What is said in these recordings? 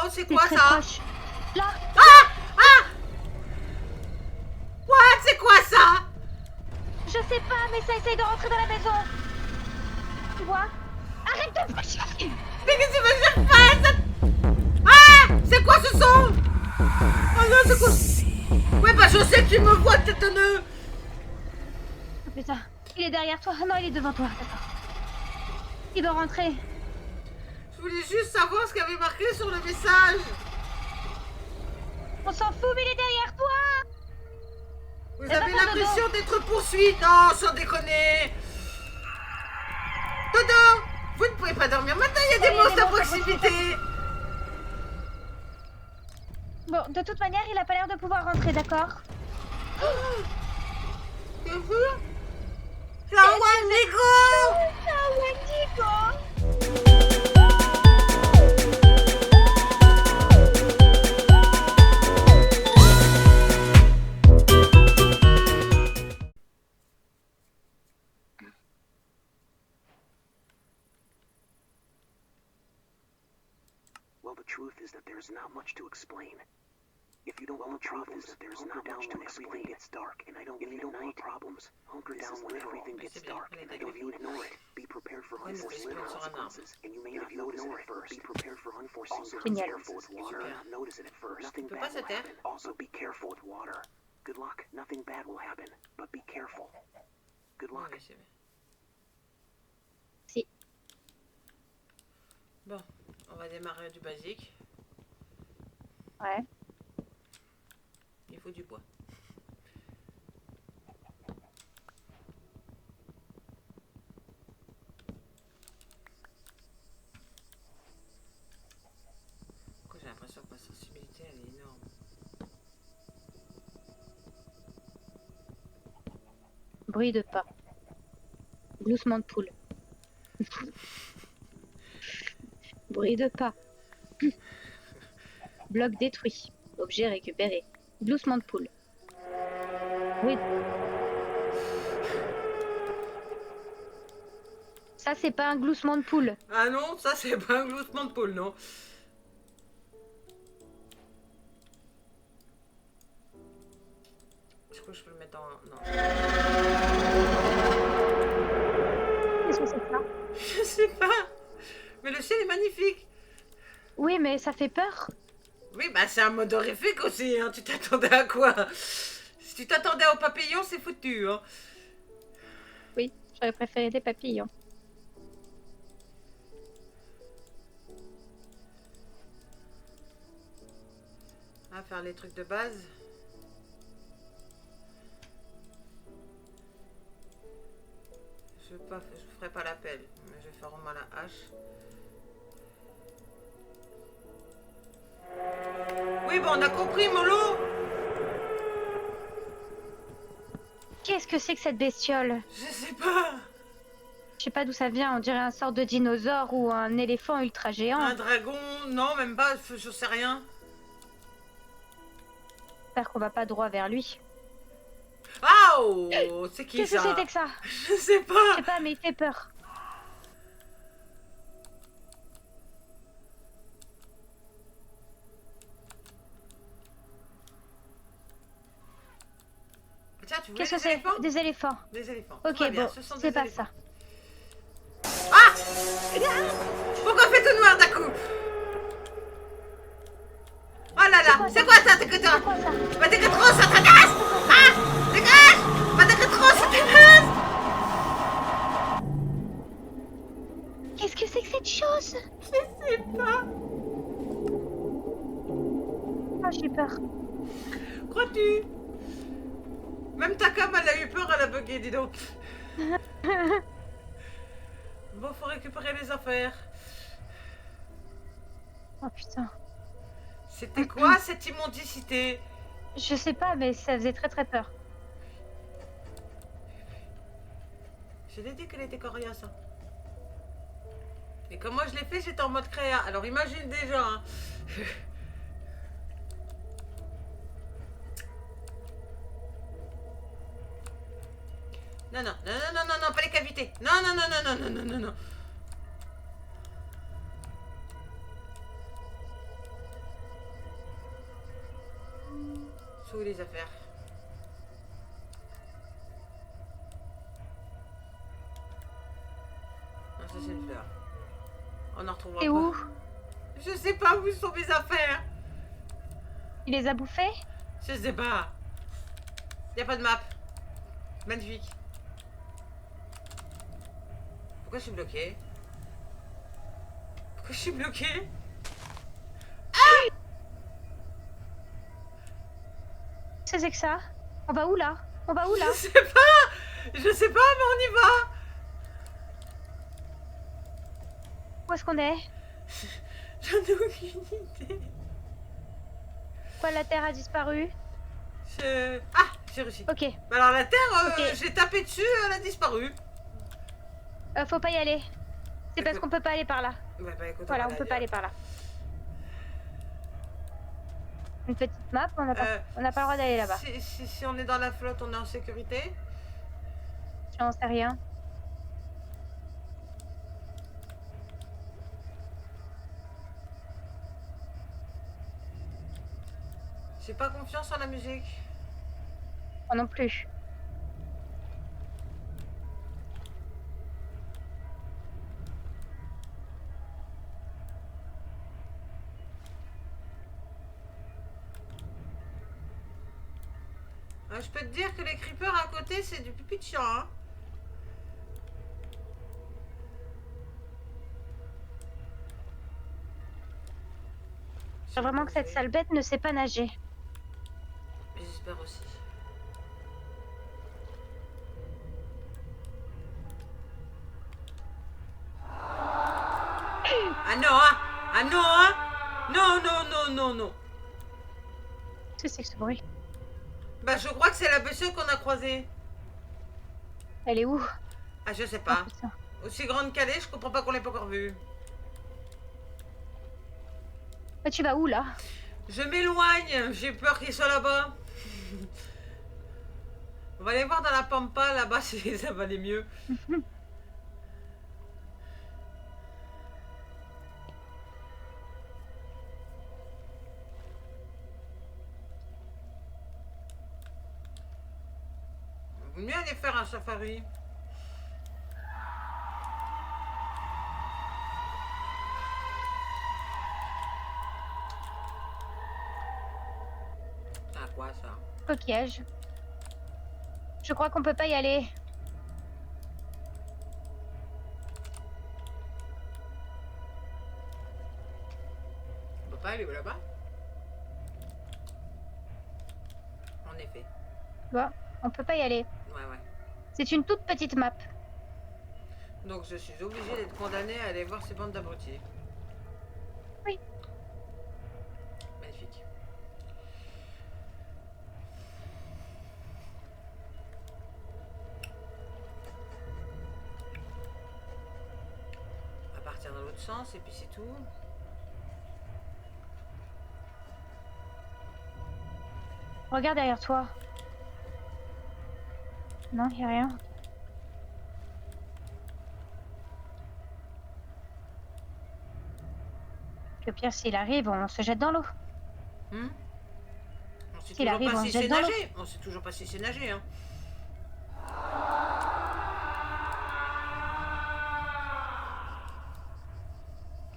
Oh, c'est quoi très ça? proche. Là. What? C'est quoi ça? Je sais pas, mais ça essaye de rentrer dans la maison. Tu vois? Arrête de me chier. Mais qu'est-ce que tu veux que je fasse? Ah! C'est quoi ce son? Oh non, c'est quoi? Ouais, bah je sais que tu me vois, têtonneux. Oh putain, il est derrière toi. Non, il est devant toi, d'accord. Il doit rentrer. Je voulais juste savoir ce qu'il y avait marqué sur le message. On s'en fout, mais il est derrière toi. Vous Eh avez ben, l'impression d'être poursuivi? Non, sans déconner. Dodo, vous ne pouvez pas dormir maintenant, il y a des monstres à proximité. Bon, de toute manière, il a pas l'air de pouvoir rentrer, d'accord? C'est sûr? C'est un Wendigo. C'est un Wendigo. Well, the truth is that there's not much to explain. If you don't want problems, there's not much to explain. Everything gets dark, and I don't. If you don't want problems, hunker down when everything gets dark. And I don't. If you ignore it, be prepared for unforeseen consequences. And you may not notice it at first. Be prepared for unforeseen consequences. Be careful with water. You may not notice it at first. Nothing bad will happen. Also, be careful with water. Good luck. Nothing bad will happen, but be careful. Good luck. Si. Bon, on va démarrer du basique. Ouais. Il faut du bois. J'ai l'impression que ma sensibilité elle est énorme. Bruit de pas. Gloussement de poule. Bruit de pas. Bloc détruit. Objet récupéré. Gloussement de poule. Oui. Ça, c'est pas un gloussement de poule. Ah non, ça c'est pas un gloussement de poule, non. Je crois que je peux le mettre en... Non. Qu'est-ce que c'est que ça? Je sais pas. Mais le ciel est magnifique. Oui, mais ça fait peur. Oui, bah c'est un mode horrifique aussi, hein. Tu t'attendais à quoi? Si tu t'attendais aux papillons, c'est foutu, hein. Oui, j'aurais préféré des papillons. On va faire les trucs de base. Je ferai pas la pelle, mais je vais faire au moins la hache. Oui, bon, on a compris, Molo. Qu'est-ce que c'est que cette bestiole? Je sais pas. Je sais pas d'où ça vient, on dirait un sort de dinosaure ou un éléphant ultra géant. Un dragon? Non, même pas, je sais rien. J'espère qu'on va pas droit vers lui. Ah, oh, c'est qui Qu'est-ce ça? que c'était que ça? Je sais pas. Je sais pas, mais il fait peur. Tiens, tu vois Qu'est-ce que les c'est? éléphants? Des éléphants. Des éléphants. Ok, Tout va bien, bon, ce sont c'est des pas éléphants. ça. Ah! Pourquoi fait tout noir d'un coup? Oh là là, c'est quoi ça? T'es que toi? Quoi ça? Bah t'es que trop, ça t'agace! Ah! Dégage! Bah t'es que trop, ça t'agace! Qu'est-ce que c'est que cette chose? Je sais pas. Oh, j'ai peur. Crois-tu? Même ta cam, elle a eu peur, elle a bugué, dis donc. Bon, faut récupérer les affaires. Oh putain. C'était quoi cette immondicité? Je sais pas, mais ça faisait très très peur. Je l'ai dit qu'elle était coriace. Hein. Et comme moi je l'ai fait, j'étais en mode créa. Alors imagine déjà. Hein. Non, non, non, non, non, non, non, pas les cavités. Non, non, non, non, non, non, non, non, non. trouver les affaires. Non, ça c'est une fleur. On en retrouvera Et pas. où? Je sais pas où sont mes affaires. Il les a bouffés? Je sais pas. Y a pas de map. Magnifique. Pourquoi je suis bloquée? Pourquoi je suis bloquée? Qu'est-ce que c'est que ça? On va où là? On va où là? Je sais pas. Je sais pas, mais on y va. Où est-ce qu'on est? J'en ai aucune idée. Quoi, la Terre a disparu? Ah, j'ai réussi. Ok, Bah alors la terre, Ok. j'ai tapé dessus, elle a disparu. faut pas y aller. C'est parce Écoute. qu'on peut pas aller par là. Bah écoute, Voilà, va on peut pas aller par là. Une petite map, on n'a pas le droit d'aller là-bas. Si on est dans la flotte, on est en sécurité. J'en sais rien. J'ai pas confiance en la musique. Moi non plus. Je peux te dire que les creepers à côté, c'est du pipi de chien. Hein. J'espère vraiment que cette sale bête ne sait pas nager. J'espère aussi. Ah non, hein. Ah non, hein. Non, non, non, non, non. Qu'est-ce que c'est que ce bruit? Bah je crois que c'est la bestiole qu'on a croisée. Elle est où? Ah je sais Oh, pas. putain. Aussi grande qu'elle est, je comprends pas qu'on l'ait pas encore vue. Mais tu vas où là? Je m'éloigne, j'ai peur qu'il soit là-bas. On va aller voir dans la pampa, là-bas, si ça va aller mieux. Vaut mieux aller faire un safari. Ah quoi ça? Coquillage. Je crois qu'on peut pas y aller. On peut pas aller là-bas? En effet. Bon, on peut pas y aller. Ouais, ouais. C'est une toute petite map. Donc je suis obligée d'être condamnée à aller voir ces bandes d'abrutis. Oui. Magnifique. On va partir dans l'autre sens et puis c'est tout. Regarde derrière toi. Non, y a rien. Le pire, s'il arrive, on se jette dans l'eau. Hmm? On sait S'il toujours arrive, pas on si se jette c'est dans l'eau. nager. On sait toujours pas si c'est nager. Hein.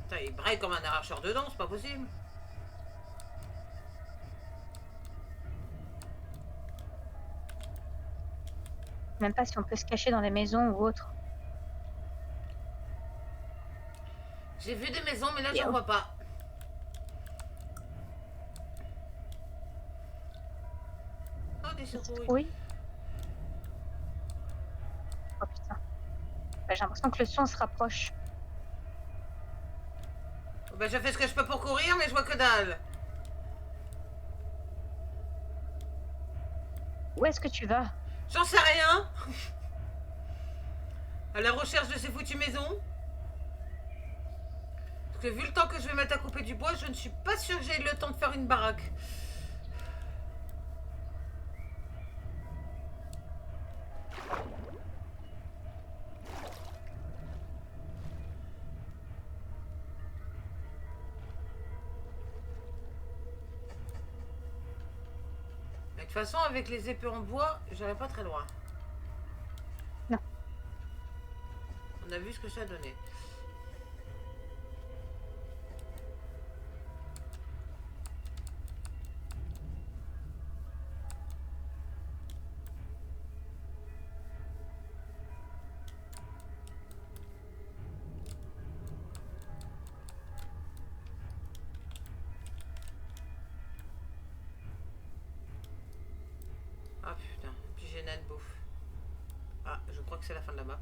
Putain, il braille comme un arracheur de dents, c'est pas possible. Même pas si on peut se cacher dans les maisons ou autre. J'ai vu des maisons, mais là, Et j'en oh. vois pas. Oh, des citrouilles. Oui. Oh putain. Bah, j'ai l'impression que le son se rapproche. Ben, je fais ce que je peux pour courir, mais je vois que dalle. Où est-ce que tu vas? J'en sais rien. À la recherche de ces foutues maisons. Parce que vu le temps que je vais mettre à couper du bois, je ne suis pas sûre que j'ai le temps de faire une baraque. toute façon, avec les épées en bois, j'aurais pas très loin. Non. On a vu ce que ça donnait. Ah putain, puis j'ai nain de bouffe. Ah, je crois que c'est la fin de la map.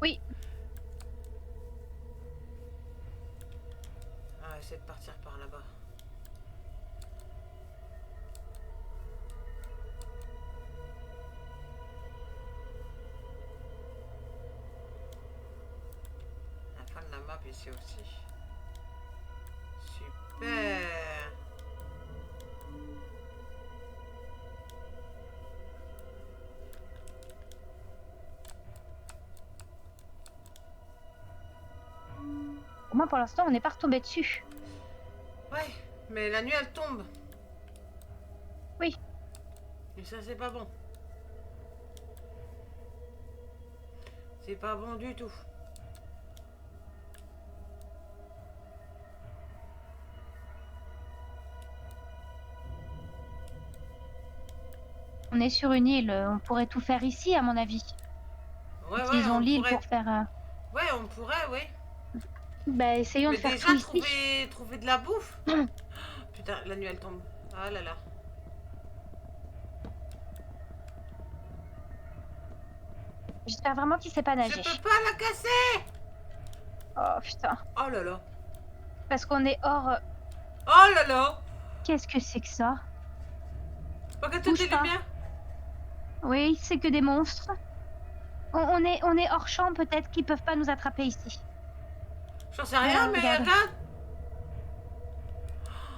Oui. Ah, essaie de partir par là-bas. La fin de la map ici aussi. Super. Au moins pour l'instant, on n'est pas retombé dessus. Ouais, mais la nuit elle tombe. Oui. Et ça c'est pas bon. C'est pas bon du tout. On est sur une île, on pourrait tout faire ici, à mon avis. Ouais, Utilisons on l'île pourrait. pour faire... Ouais, on pourrait, oui. Bah, essayons Mais de faire déjà tout ici. trouver de la bouffe. Putain, la nuit elle tombe. Ah là là. J'espère vraiment qu'il sait pas Je nager. peux pas la casser. Oh putain. Oh là là. Parce qu'on est hors... Oh là là. Qu'est-ce que c'est que ça? Regarde toutes Bouge les pas. lumières. Oui, c'est que des monstres. On est hors champ, peut-être qu'ils peuvent pas nous attraper ici. J'en sais rien, mais regarde. regarde.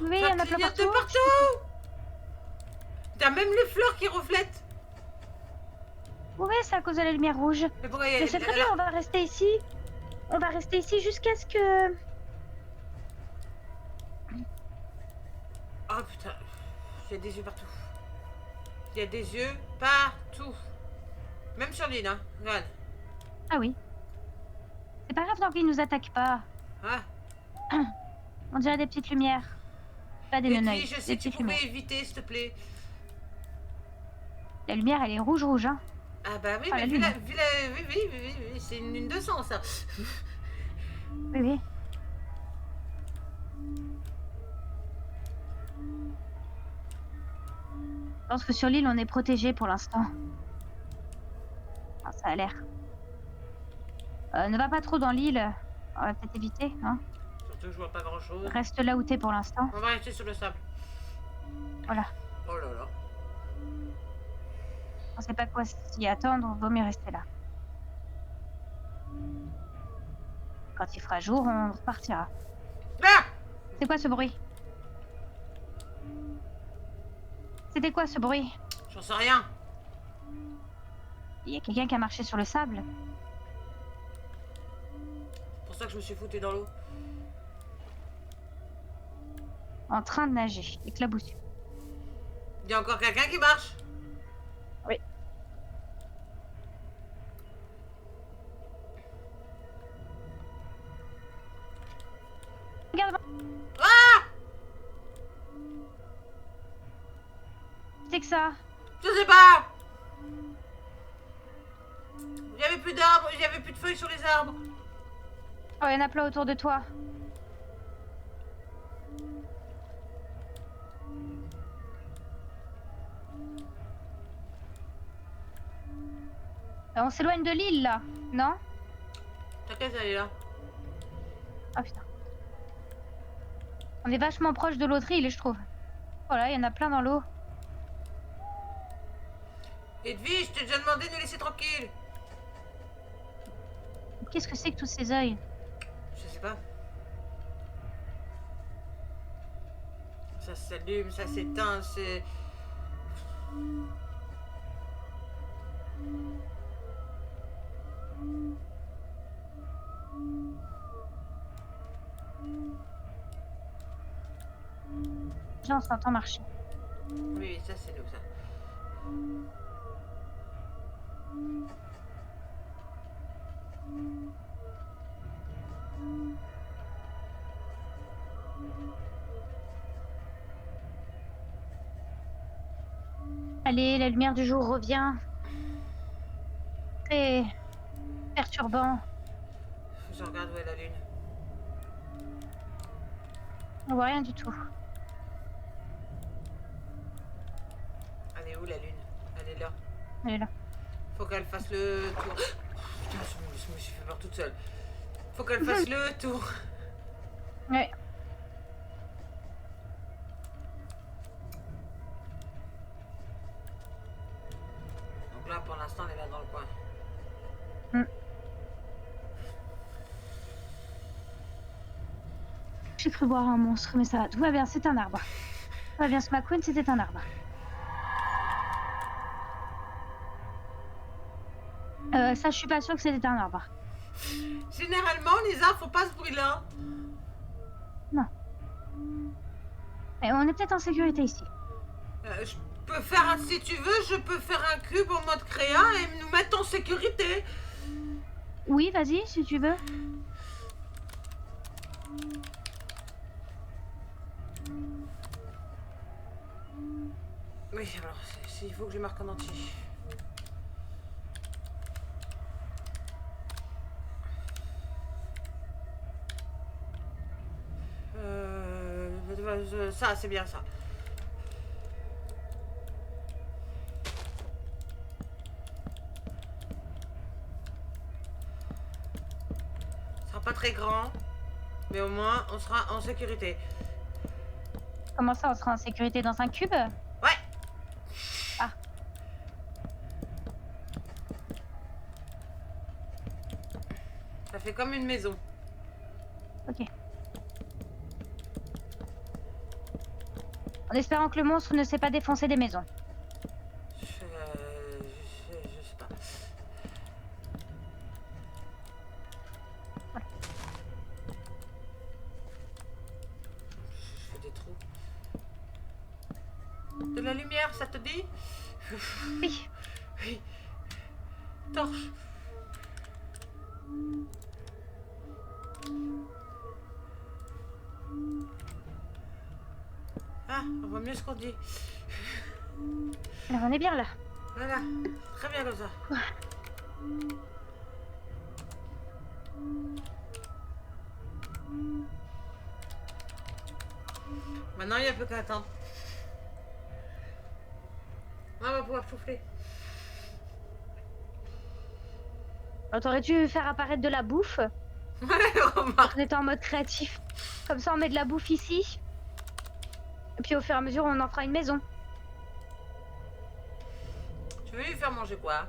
Oui, il y Ça en a plein clignote de partout. partout. T'as même les fleurs qui reflètent. Oui, c'est à cause de la lumière rouge. Mais pourquoi il y a... Mais c'est très bien, on va rester ici. On va rester ici jusqu'à ce que... Oh putain. Il y a des yeux partout. Il y a des yeux partout. Même sur l'île, hein. Regarde. Ah oui. C'est pas grave tant qu'ils nous attaquent pas. Ah. On dirait des petites lumières. Pas des Et neneuils, puis, je des sais que tu petites lumières. pouvais éviter, s'il te plaît. La lumière, elle est rouge, hein. Ah bah oui, Ah, mais la vu lune. la... Oui, c'est une lune de sang, ça. Oui, oui. Je pense que sur l'île, on est protégé pour l'instant. Ah, ça a l'air. Ne va pas trop dans l'île. On va peut-être éviter, hein. Surtout que je vois pas grand-chose. Reste là où t'es pour l'instant. On va rester sur le sable. Voilà. Oh là là. On sait pas quoi s'y attendre, vaut mieux rester là. Quand il fera jour, on repartira. Ah! C'est quoi ce bruit? C'était quoi ce bruit? J'en sais rien. Il y a quelqu'un qui a marché sur le sable. C'est pour ça que je me suis foutu dans l'eau. En train de nager, éclaboussé. Il y a encore quelqu'un qui marche. Oui. Regarde. Ah! C'est que ça. Je sais pas. Il y avait plus d'arbres, il y avait plus de feuilles sur les arbres. Oh, il y en a plein autour de toi. On s'éloigne de l'île là, non? T'inquiète, elle est là. Ah putain. On est vachement proche de l'autre île, je trouve. Voilà, il y en a plein dans l'eau. Edwige, je t'ai déjà demandé de nous laisser tranquille. Qu'est-ce que c'est que tous ces œils? Je sais pas. Ça s'allume, ça s'éteint, c'est... Là, on s'entend marcher. Oui, ça c'est nous ça. Allez, la lumière du jour revient. C'est perturbant. Je regarde où est la lune. On voit rien du tout. Elle est où la lune? Elle est là. Elle est là. Faut qu'elle fasse le tour. Putain, je me suis fait peur toute seule. Faut qu'elle fasse le tour. Ouais. Donc là, pour l'instant, elle est là dans le coin. J'ai cru voir un monstre, mais ça va. Tout va bien, c'est un arbre. Tout va bien, ce McQueen, c'était un arbre. Ça, je suis pas sûre que c'était un arbre. Généralement, les arbres font pas ce bruit-là. Non. Mais on est peut-être en sécurité ici. Je peux faire un, si tu veux, je peux faire un cube en mode créa et nous mettre en sécurité. Oui, vas-y, si tu veux. Oui, alors, il faut que je marque en entier. Ça, c'est bien ça. Ce sera pas très grand, mais au moins on sera en sécurité. Comment ça, on sera en sécurité dans un cube? Ouais. Ah. Ça fait comme une maison. Ok. En espérant que le monstre ne sait pas défoncer des maisons. Je sais pas. Ouais. Je fais des trous. De la lumière, ça te dit? Oui. Oui. Torche. Ah, on voit mieux ce qu'on dit. Alors, on est bien là. Voilà, très bien comme ça. Maintenant, il n'y a plus qu'à attendre. On va pouvoir souffler. Alors, t'aurais dû faire apparaître de la bouffe. Ouais, remarque. On était en mode créatif. Comme ça, on met de la bouffe ici. Et puis, au fur et à mesure, on en fera une maison. Tu veux lui faire manger quoi?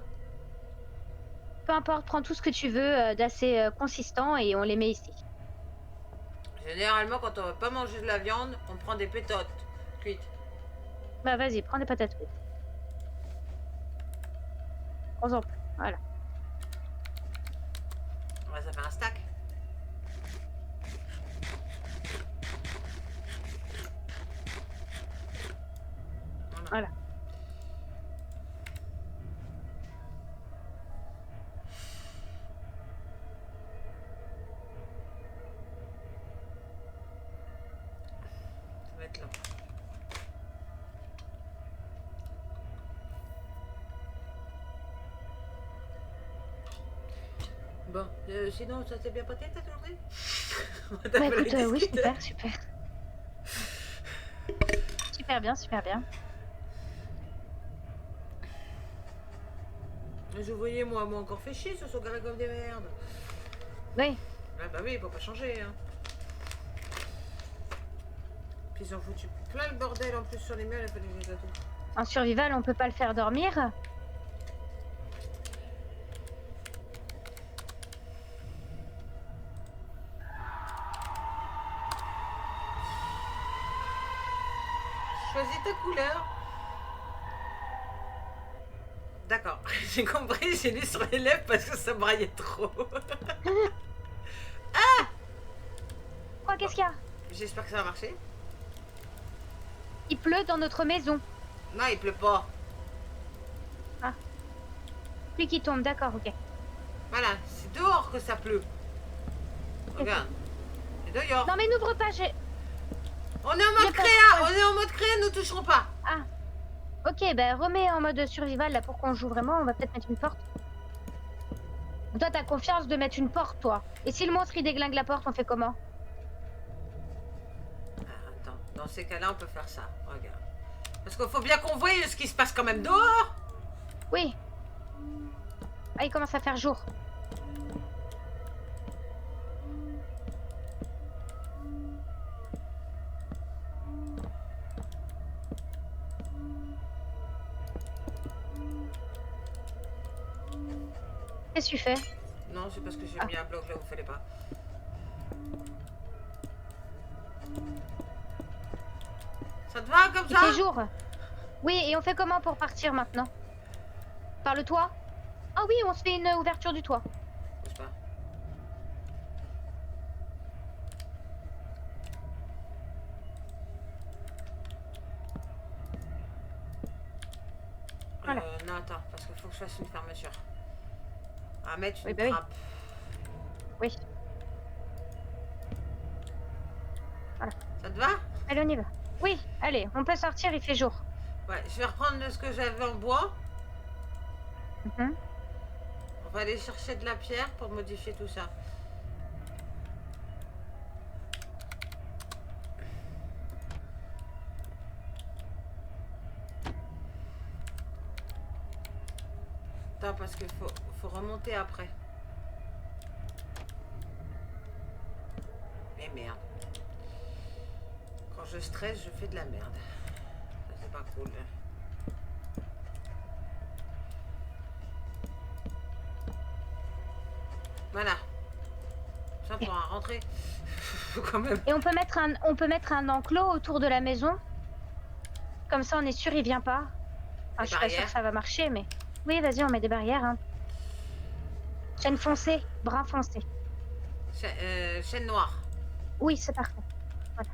Peu importe, prends tout ce que tu veux d'assez consistant et on les met ici. Généralement, quand on veut pas manger de la viande, on prend des pétotes cuites. Bah, vas-y, prends des patates frites. Prends-en. Voilà. Ouais, ça fait un stack. Voilà. Ça va être long. Bon, sinon, ça s'est bien passé ta journée? Bah, écoute, oui, super, super. Super bien, super bien. Je voyais, moi encore fait chier, ce sont garés comme des merdes. Oui. Ah bah oui, il faut pas changer, hein. Puis ils ont foutu plein le bordel en plus sur les murs, il fallait les gâteaux. En survival, on peut pas le faire dormir. Choisis ta couleur. D'accord, j'ai compris, j'ai lu sur les lèvres parce que ça braillait trop. Quoi, qu'est-ce qu'il y a? J'espère que ça va marcher. Il pleut dans notre maison. Non, il pleut pas. Pluie qui tombe, d'accord, ok. Voilà, c'est dehors que ça pleut. Regarde. C'est dehors. Non mais n'ouvre pas, j'ai... On est en mode J'ai pas- créa, on est en mode créa, nous toucherons pas. Ah. Ok, bah remets en mode survival là pour qu'on joue vraiment, on va peut-être mettre une porte. Toi t'as confiance de mettre une porte toi. Et si le monstre il déglingue la porte, on fait comment? Ah, attends, dans ces cas-là, on peut faire ça. Regarde. Parce qu'il faut bien qu'on voie ce qui se passe quand même dehors. Oui. Ah, il commence à faire jour. Qu'est-ce que tu fais? Non, c'est parce que j'ai Ah. mis un bloc là où il fallait pas. Ça te va comme Il ça? fait jour. Oui, et on fait comment pour partir maintenant? Par le toit? Ah oui, on se fait une ouverture du toit. Je sais pas. Voilà. Non, attends, parce qu'il faut que je fasse une fermeture. À mettre une Oui, bah oui. trappe. Oui. Ça te va? Allez, on y va. Oui, allez, on peut sortir, il fait jour. Ouais, je vais reprendre ce que j'avais en bois. Mhm. On va aller chercher de la pierre pour modifier tout ça. Attends, parce qu'il faut remonter après. Mais merde. Quand je stresse, je fais de la merde. Ça, c'est pas cool. Voilà. Ça pourra rentrer. Faut quand même. Et on peut mettre un enclos autour de la maison. Comme ça, on est sûr, il vient pas. Enfin, je suis pas sûre barrières. que ça va marcher, mais... Oui, vas-y, on met des barrières. Hein. Chaîne foncée, brun foncé. Chaîne noire. Oui, c'est parfait. Voilà.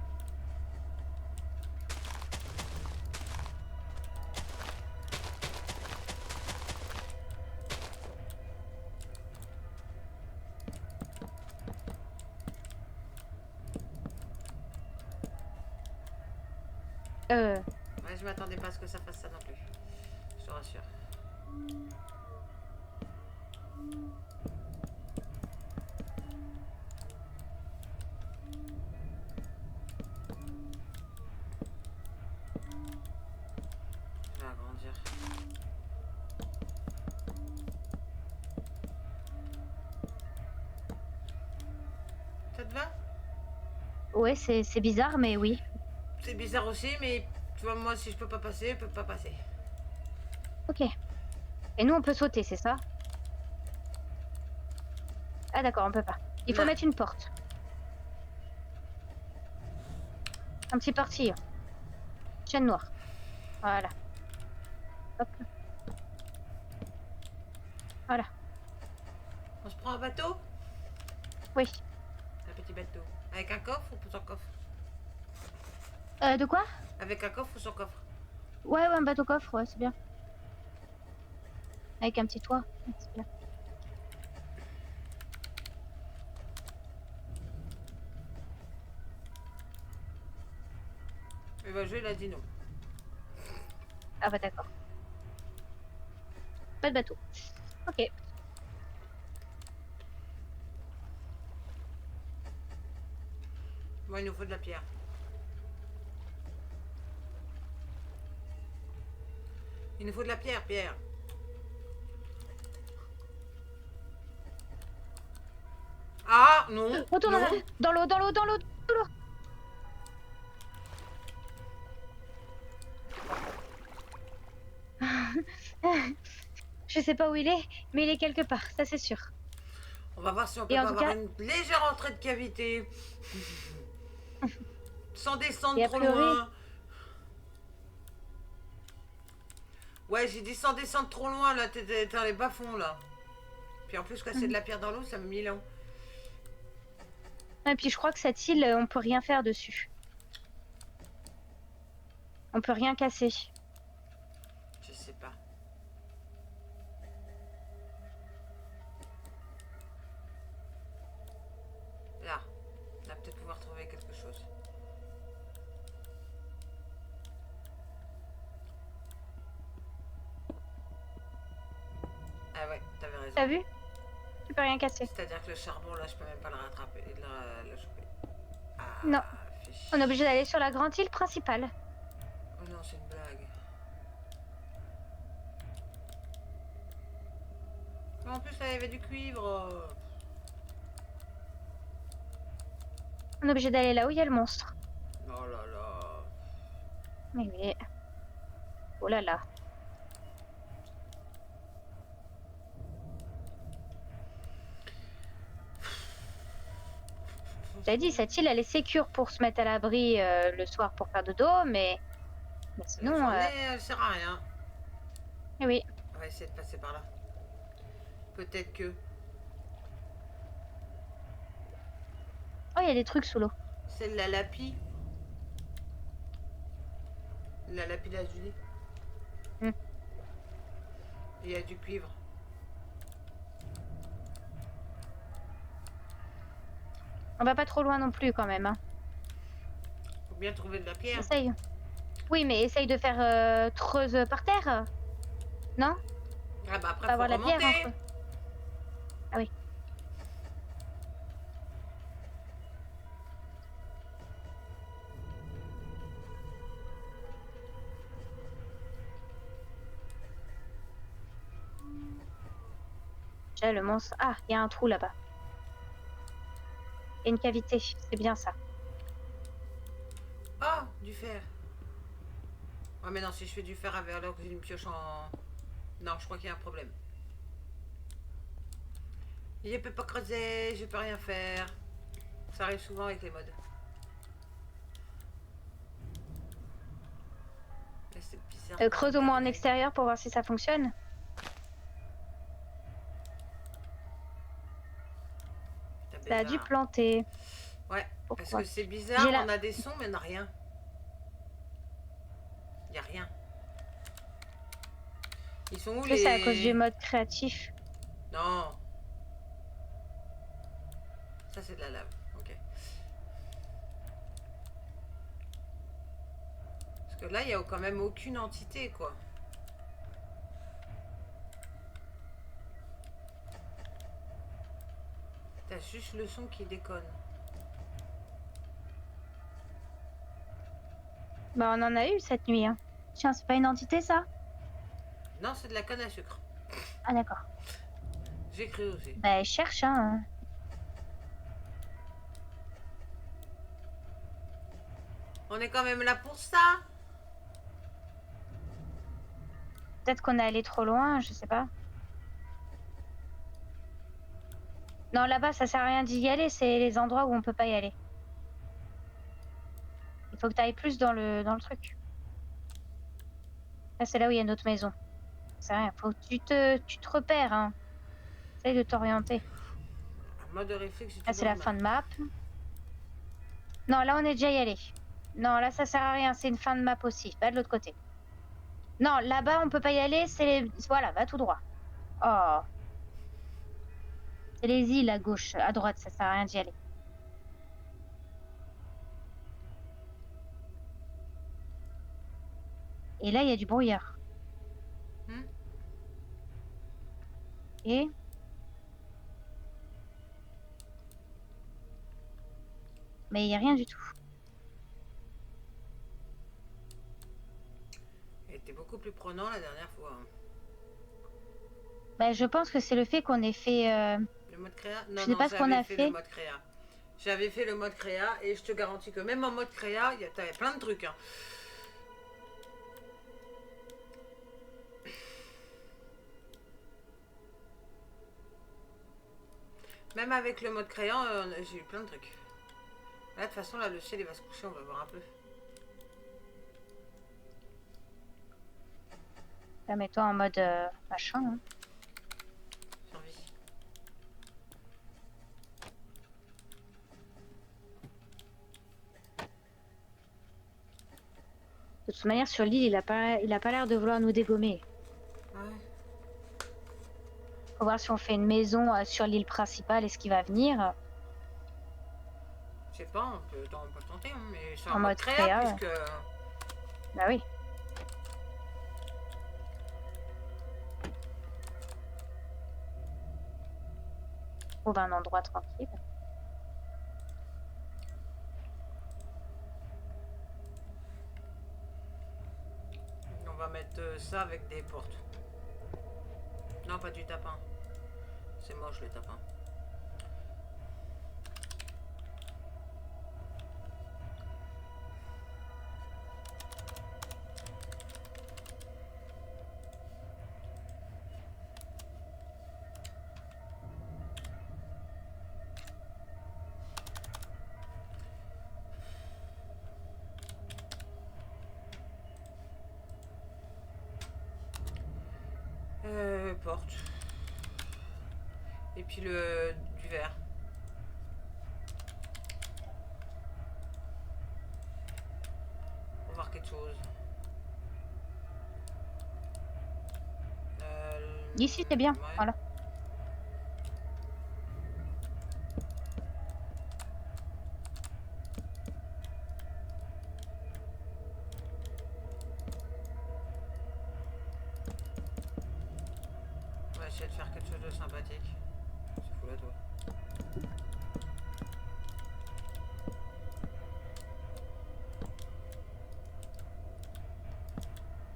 Ouais, je m'attendais pas à ce que ça fasse ça non plus. Je te rassure. Je vais agrandir. Ça te va? Ouais, c'est bizarre, mais oui. C'est bizarre aussi, mais tu vois, moi, si je peux pas passer, je peux pas passer. Ok. Et nous, on peut sauter, c'est ça? Ah d'accord, on peut pas. Il faut Non. mettre une porte. Un petit portillon. Chaîne noire. Voilà. Hop. Voilà. On se prend un bateau? Oui. Un petit bateau. Avec un coffre ou sans coffre? De quoi? Avec un coffre ou sans coffre? Ouais, un bateau coffre, ouais, c'est bien. Avec un petit toit, c'est bien. Il va jouer, il a dit non. Ah bah d'accord. Pas de bateau. Ok. Bon, il nous faut de la pierre. Il nous faut de la pierre, Pierre. Ah, non. Retourne non. dans l'eau, dans l'eau, dans l'eau, dans l'eau. Je sais pas où il est, mais il est quelque part, ça c'est sûr. On va voir si on peut Et en pas tout avoir cas- une légère entrée de cavité. Sans descendre Et a trop priori- loin. Ouais, j'ai dit sans descendre trop loin, là, t'es dans les bas-fonds, là. Puis en plus, casser de la pierre dans l'eau, ça me met long. Et puis je crois que cette île, on peut rien faire dessus. On peut rien casser. Ah ouais, t'avais raison. T'as vu? Tu peux rien casser. C'est-à-dire que le charbon, là, je peux même pas le rattraper et le choper. Ah, Non. fais chier. On est obligé d'aller sur la grande île principale. Oh non, c'est une blague. Mais en plus, là, il y avait du cuivre. On est obligé d'aller là où il y a le monstre. Oh là là. Mais oui. Oh là là. J'ai dit, cette île, elle est sécure pour se mettre à l'abri le soir pour faire dodo, mais La sinon, journée, elle sert à rien. oui. On va essayer de passer par là. Peut-être que... Oh, il y a des trucs sous l'eau. C'est la lapis. La lapis lazuli. Hmm. Il y a du cuivre. On va pas trop loin non plus quand même. Hein. Faut bien trouver de la pierre. Essaye. Oui, mais essaye de faire creuse par terre. Non? Ah bah après, Pas faut avoir la remonter. pierre entre. Ah oui. Déjà, le monstre. Ah, il y a un trou là-bas. Il y a une cavité. C'est bien ça. Oh, du fer. Ah mais non, si je fais du fer alors que j'ai une pioche en... Non, je crois qu'il y a un problème. Je peux pas creuser, je peux rien faire. Ça arrive souvent avec les mods. Mais c'est bizarre. Creuse au moins en extérieur pour voir si ça fonctionne. Ça a dû planter. Ouais, Pourquoi? parce que c'est bizarre, on a des sons mais on n'a rien. Il n'y a rien. Ils sont où les... C'est à cause du mode créatif. Non. Ça c'est de la lave, ok. Parce que là, il n'y a quand même aucune entité, quoi. T'as juste le son qui déconne. Bah, on en a eu cette nuit. Hein. Tiens, c'est pas une entité ça? Non, c'est de la canne à sucre. Ah, d'accord. J'ai cru aussi. Bah, je cherche, hein. On est quand même là pour ça. Peut-être qu'on est allé trop loin, je sais pas. Non, là-bas, ça sert à rien d'y aller, c'est les endroits où on peut pas y aller. Il faut que tu ailles plus dans le truc. Là, c'est là où il y a notre maison. C'est rien, faut que tu te repères, hein. Essaye de t'orienter. Mode de réflexe, Là, c'est la fin de map. Non, là, on est déjà y allé. Non, là, ça sert à rien, c'est une fin de map aussi. Va de l'autre côté. Non, là-bas, on peut pas y aller, c'est les... Voilà, va tout droit. Oh. C'est les îles à gauche, à droite, ça sert à rien d'y aller. Et là, il y a du brouillard. Et... Mais il n'y a rien du tout. Il était beaucoup plus prenant la dernière fois. Bah, je pense que c'est le fait qu'on ait fait... Le mode créa? Non, je sais pas ce qu'on a fait. Le mode créa. J'avais fait le mode créa et je te garantis que même en mode créa, t'avais plein de trucs. Hein. Même avec le mode créant, j'ai eu plein de trucs. Là, de toute façon, là, le ciel, il va se coucher, on va voir un peu. Là, mets-toi en mode machin. Hein. Survie. De toute manière, sur l'île, il a pas l'air de vouloir nous dégommer. Ouais. Faut voir si on fait une maison sur l'île principale et ce qui va venir. Je sais pas, on peut tenter, hein, mais c'est En un mode mode créa, créa, puisque... Bah oui. trouve un endroit tranquille. On va mettre ça avec des portes. Non, pas du tapin. C'est moche le tapin. Porte. Et puis le du verre. Pour voir quelque chose. Ici, c'est bien. Ouais. Voilà. On va essayer de faire quelque chose de sympathique. C'est fou là, toi.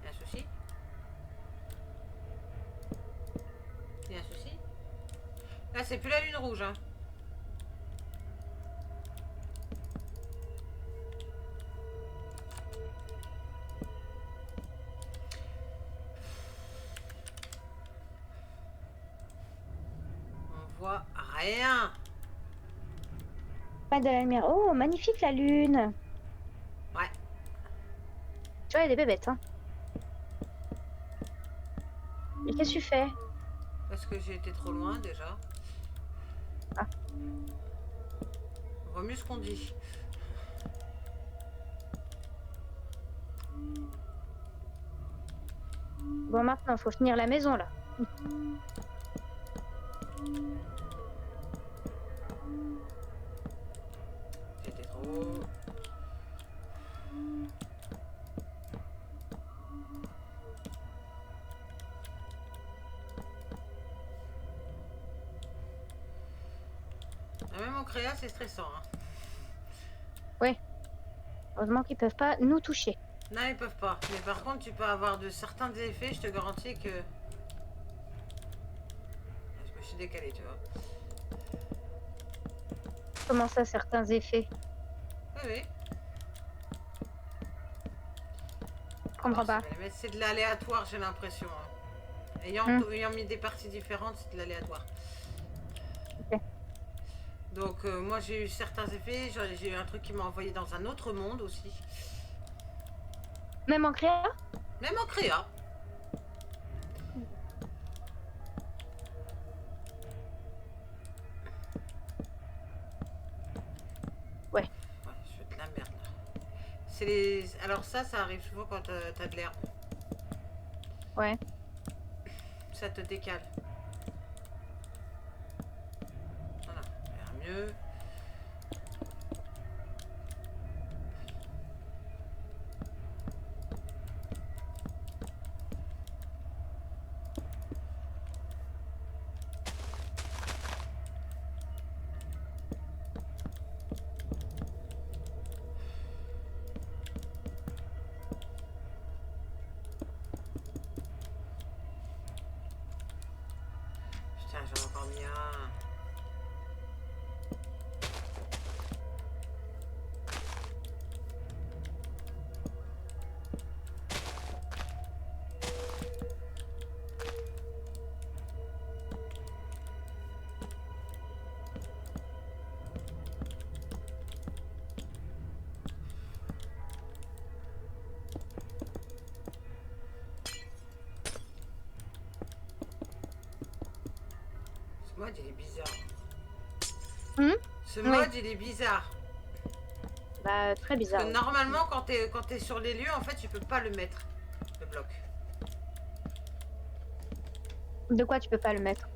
Y'a un souci? Y'a un souci? Là, c'est plus la lune rouge, hein. On voit rien. Pas de la lumière. Oh, magnifique la lune. Ouais. Tu vois, il y a des bébêtes. Hein. Et qu'est-ce que tu fais? Parce que j'ai été trop loin déjà. Ah. On voit mieux ce qu'on dit. Bon, maintenant, faut finir la maison, là. C'était trop... Ah, même en créa, c'est stressant. Hein. Ouais. Heureusement qu'ils peuvent pas nous toucher. Non, ils peuvent pas. Mais par contre, tu peux avoir de certains effets, je te garantis que... Je me suis décalée, tu vois. Comment ça, certains effets? Oui, oui. Je comprends pas. Mais c'est de l'aléatoire, j'ai l'impression. Hein. Ayant mis des parties différentes, c'est de l'aléatoire. Ok. Donc, moi, j'ai eu certains effets. J'ai eu un truc qui m'a envoyé dans un autre monde aussi. Même en créa? Même en créa. Ouais. Ouais, je fais de la merde là. C'est les... Alors ça arrive souvent quand t'as de l'air. Ouais. Ça te décale. Voilà, ça a l'air mieux. Putain, j'en ai encore mis un. Ce mode, il est bizarre. Ce mode, il est bizarre. Bah, très bizarre. Parce que normalement, quand t'es sur les lieux, en fait, tu peux pas le mettre, le bloc. De quoi tu peux pas le mettre?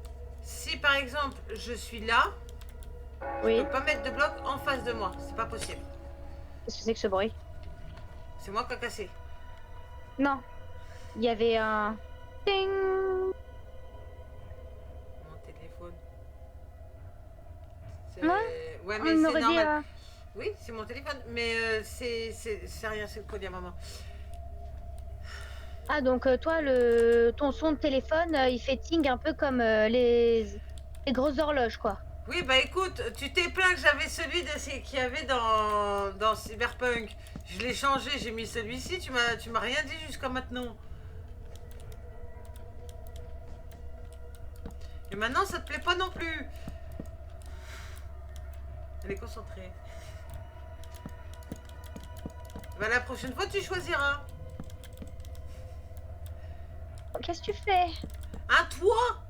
Si par exemple, je suis là, Oui. je peux pas mettre de bloc en face de moi. C'est pas possible. Qu'est-ce que c'est que ce bruit? C'est moi qui a cassé. Non. Il y avait un... Ding! Mon téléphone. Ouais, mais On c'est aurait dit... normal. Oui, c'est mon téléphone, mais c'est rien, c'est le collier à maman. Ah, donc toi, ton son de téléphone, il fait ting un peu comme les grosses horloges, quoi. Oui, bah écoute, tu t'es plaint que j'avais celui qu'il y avait dans Cyberpunk. Je l'ai changé, j'ai mis celui-ci, tu m'as rien dit jusqu'à maintenant. Et maintenant, ça te plaît pas non plus. Elle est concentrée. Bah la prochaine fois, tu choisiras. Qu'est-ce que tu fais? Un toit.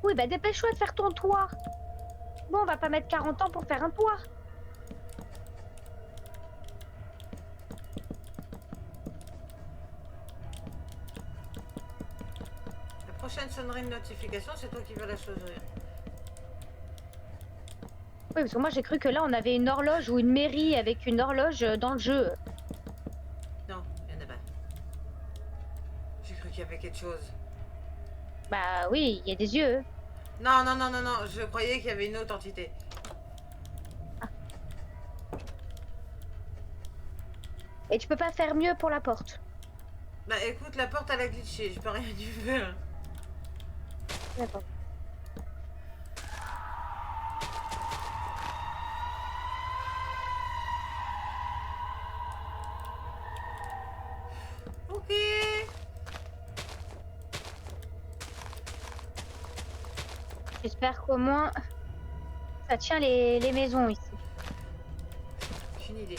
Oui, bah dépêche-toi de faire ton toit. Bon, on va pas mettre 40 ans pour faire un toit. La prochaine sonnerie de notification, c'est toi qui vas la choisir. Oui, parce que moi j'ai cru que là on avait une horloge ou une mairie avec une horloge dans le jeu. Non, il y en a pas. J'ai cru qu'il y avait quelque chose. Bah oui, il y a des yeux. Non, non, non, non, non, je croyais qu'il y avait une autre entité. Et tu peux pas faire mieux pour la porte. Bah écoute, la porte elle a glitché, je peux rien du faire. D'accord. Ok. J'espère qu'au moins ça tient les maisons ici. J'ai une idée.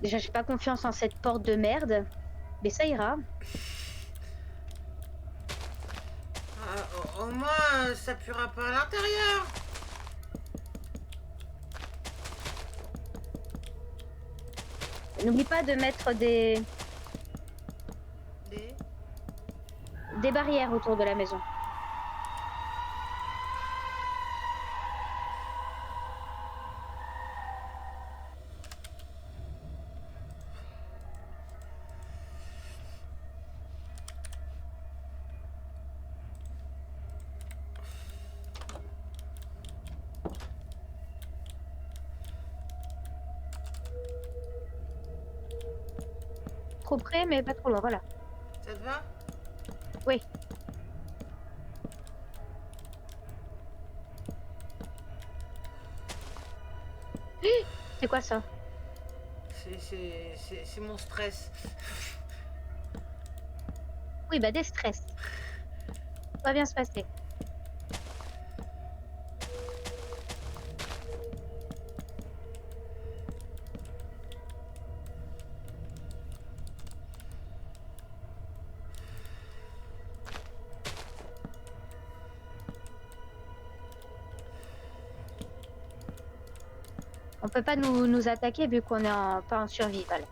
Déjà, j'ai pas confiance en cette porte de merde, mais ça ira. Au moins, ça puera pas à l'intérieur. N'oublie pas de mettre des barrières autour de la maison. Trop près, mais pas trop loin, voilà. Ça te va? Oui. C'est quoi ça? C'est mon stress. Oui, bah des stress. Ça va bien se passer. On peut pas nous attaquer vu qu'on est pas en survival.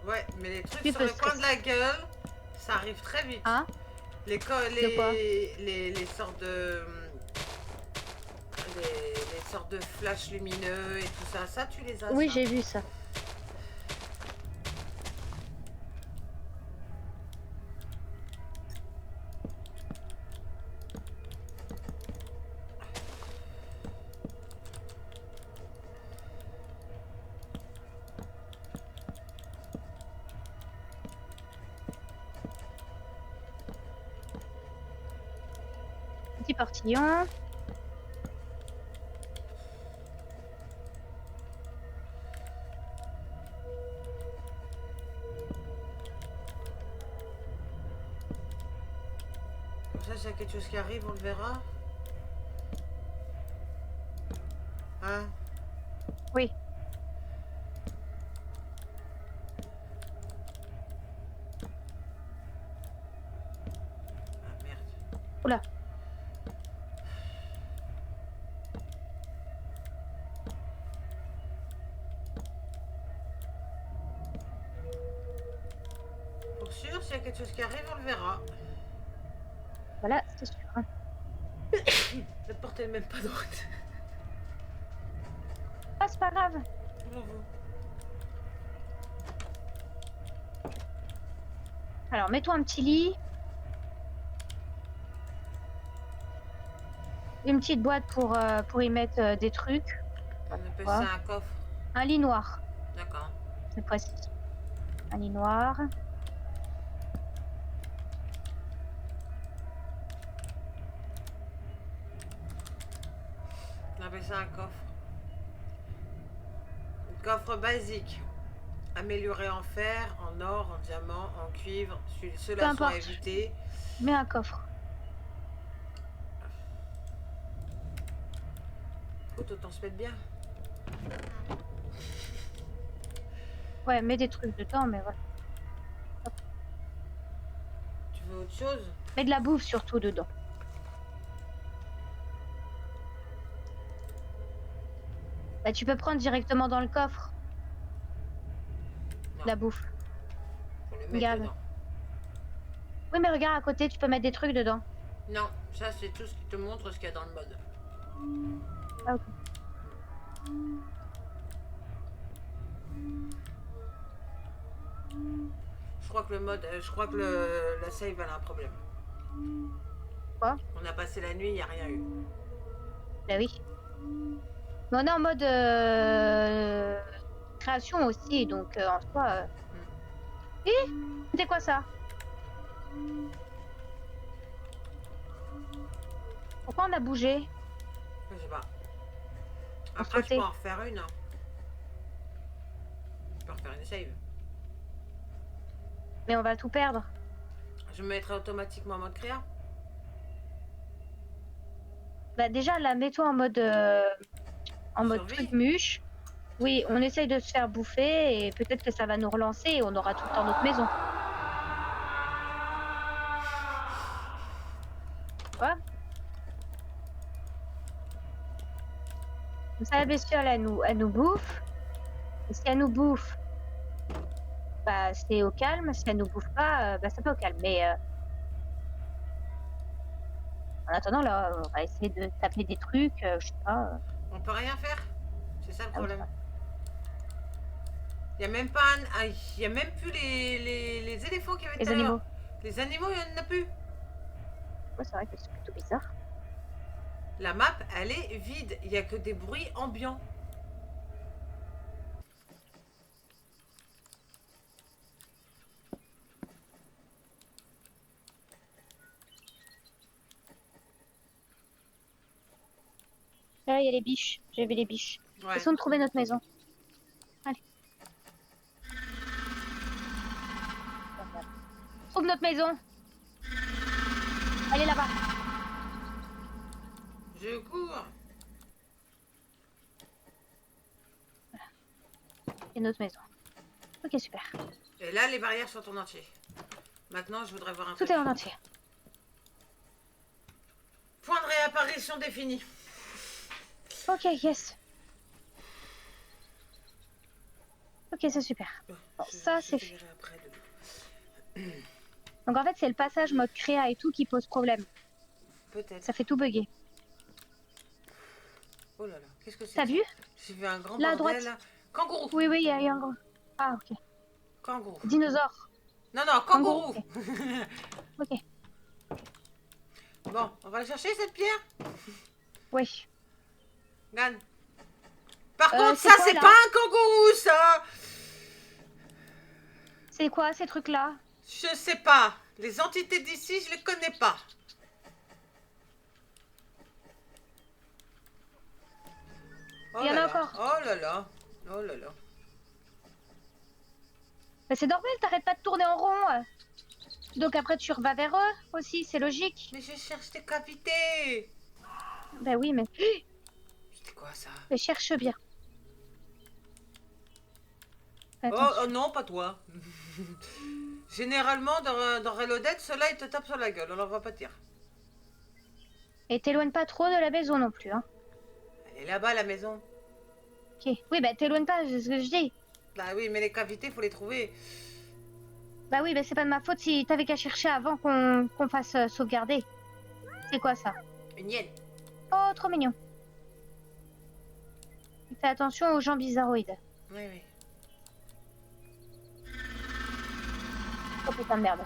Ouais, mais les trucs Tu sur peux le coin de stresser. la gueule, ça arrive très vite. Hein? Les De quoi? sortes de les sortes de flashs lumineux et tout ça, ça tu les as. Oui, ça. j'ai vu ça. Petit portillon. Comme ça, s'il y a quelque chose qui arrive, on le verra. Hein? Oui. Ah merde. Oula. Pour sûr, s'il y a quelque chose qui arrive, on le verra. Voilà, c'est sûr. Hein. Cette porte est même pas droite. Ah, c'est pas grave. Bravo. Alors, mets-toi un petit lit. Une petite boîte pour y mettre des trucs. On appelle Quoi. ça un coffre. Un lit noir, D'accord. cette fois-ci. Un lit noir. On appelle ça un coffre. Un coffre basique. Amélioré en fer, en or, en diamant, en cuivre. Ceux-là sont à importe. éviter. Mets un coffre. Écoute, autant se mettre bien. Ouais, mets des trucs dedans, mais voilà. Tu veux autre chose? Mets de la bouffe surtout dedans. Bah, tu peux prendre directement dans le coffre. Non. La bouffe. Faut le mettre Regarde. dedans. Oui, mais regarde à côté, tu peux mettre des trucs dedans. Non, ça c'est tout ce qui te montre ce qu'il y a dans le mode. Ah, ok. Je crois que le mode, la save elle a un problème. Quoi? On a passé la nuit, il n'y a rien eu. Bah oui. Mais on est en mode création aussi, donc en soi. C'est quoi ça? Pourquoi on a bougé? Je sais pas. On Après, je sautait. peux en refaire une. Hein. Je peux refaire une save. Mais on va tout perdre. Je me mettrai automatiquement en mode créa. Bah déjà là, mets-toi en mode Survie. truc muche. Oui, on essaye de se faire bouffer et peut-être que ça va nous relancer et on aura tout le temps notre maison. Quoi? Comme ça la bestiole elle nous bouffe. Et si elle nous bouffe, bah c'est au calme. Si elle nous bouffe pas, bah c'est pas au calme. Mais en attendant là, on va essayer de taper des trucs, je sais pas. On peut rien faire. C'est ça le Ah oui, problème. Il y a même pas il y a même plus les éléphants qui avaient les tout à l'heure. animaux. Les animaux, il n'y en a plus. Ouais, c'est vrai que c'est plutôt bizarre. La map, elle est vide. Il n'y a que des bruits ambiants. Là, il y a les biches. J'ai vu les biches. Ouais. Essayons de trouver notre maison. Allez. Trouve notre maison. Elle est là-bas. Je cours. C'est notre maison. Ok, super. Et là, les barrières sont en entier. Maintenant, je voudrais voir un Tout truc. est en entier. Point de réapparition défini. Ok, yes. Ok, c'est super. Bon, ça, c'est fait. verrai après dedans. Donc en fait, c'est le passage mode créa et tout qui pose problème. Peut-être. Ça fait tout bugger. Oh là là, qu'est-ce que c'est? T'as vu? J'ai vu un grand Là, à bordel. droite. Kangourou. Oui, oui, il y a eu un gros. Ah, ok. Kangourou. Dinosaure. Non, non, kangourou. Ok. Bon, on va aller chercher cette pierre. Oui. Gan. Par contre, c'est ça, quoi, c'est là? pas un kangourou, ça. C'est quoi ces trucs-là? Je sais pas. Les entités d'ici, je les connais pas. Oh Il y en là a là. encore. Oh là là. Oh là là. Bah, c'est normal, t'arrêtes pas de tourner en rond. Donc après, tu revas vers eux aussi, c'est logique. Mais je cherche des cavités. Bah oui, mais C'était quoi ça? mais cherche bien. Oh, Attention. oh non, pas toi. Généralement, dans Reloaded, ceux-là, ils te tapent sur la gueule. Alors, on va pas dire. Et t'éloignes pas trop de la maison non plus, hein. Elle est là-bas, la maison. Ok. Oui, bah t'éloignes pas, c'est ce que je dis. Bah oui, mais les cavités, faut les trouver. Bah oui, bah c'est pas de ma faute si t'avais qu'à chercher avant qu'on fasse sauvegarder. C'est quoi ça? Une hyène. Oh, trop mignon. Fais attention aux gens bizarroïdes. Oui, oui. Oh putain de merde.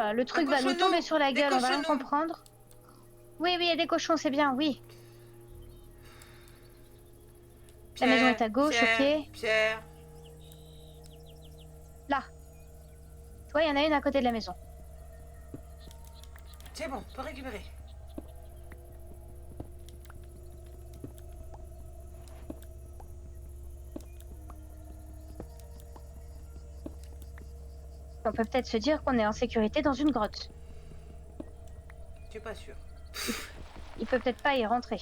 là. Le truc va nous cochonneau, tomber sur la des gueule, on va rien cochonneaux. comprendre. Oui, oui, il y a des cochons, c'est bien, oui. La maison est à gauche, Pierre, ok. Pierre. Là. Tu vois, il y en a une à côté de la maison. C'est bon, on peut récupérer. On peut peut-être se dire qu'on est en sécurité dans une grotte. Je suis pas sûre. Il peut peut-être pas y rentrer.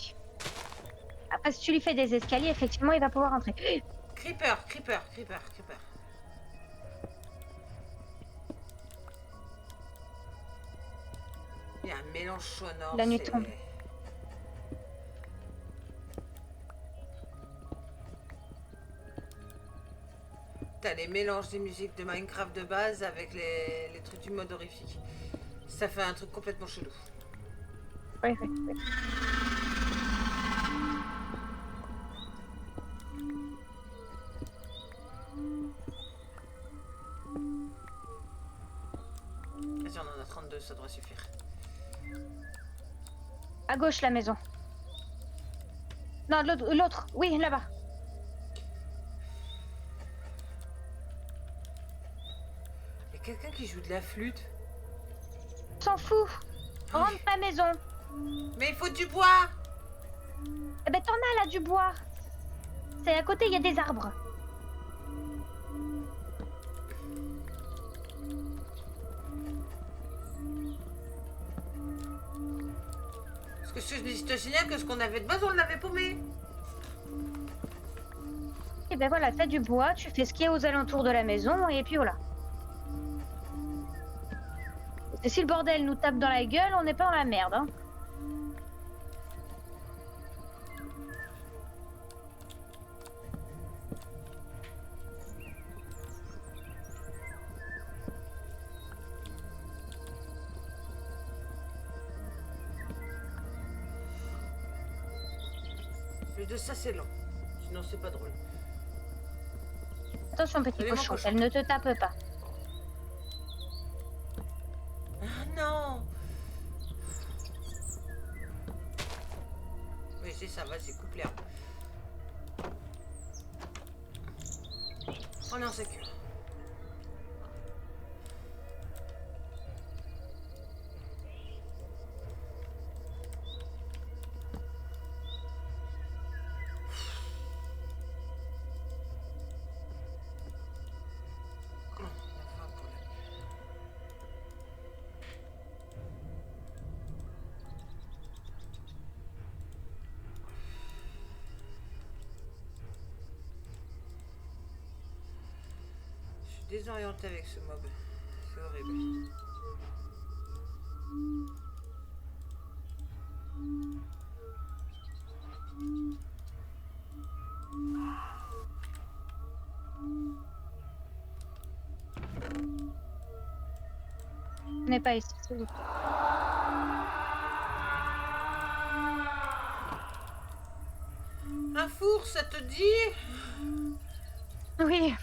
Après, si tu lui fais des escaliers, effectivement, il va pouvoir rentrer. Creeper, creeper, creeper, creeper. Il y a un mélange sonore. La nuit c'est- tombe. T'as les mélanges des musiques de Minecraft de base avec les trucs du mode horrifique. Ça fait un truc complètement chelou. Oui, oui, oui. Vas-y, on en a 32, ça devrait suffire. À gauche, la maison. Non, l'autre. Oui, là-bas. Il y a quelqu'un qui joue de la flûte. On s'en fout. Rentre à la maison. Mais il faut du bois. Eh ben, t'en as là du bois. C'est à côté, il y a des arbres. Parce que je te signale que ce qu'on avait de base, on l'avait paumé. Et ben voilà, t'as du bois, tu fais ce qu'il y a aux alentours de la maison, et puis voilà. Et si le bordel nous tape dans la gueule, on n'est pas dans la merde, hein. Le de ça, c'est lent. Sinon, c'est pas drôle. Attention, petit Allez, mon cochon, cochon. elle ne te tape pas. Ah non. Oui, c'est ça, vas-y, coupe l'herbe. On est en sécure. Je suis désorientée avec ce mob. C'est horrible. On n'est pas ici, s'il vous plaît. Un four, ça te dit? Oui,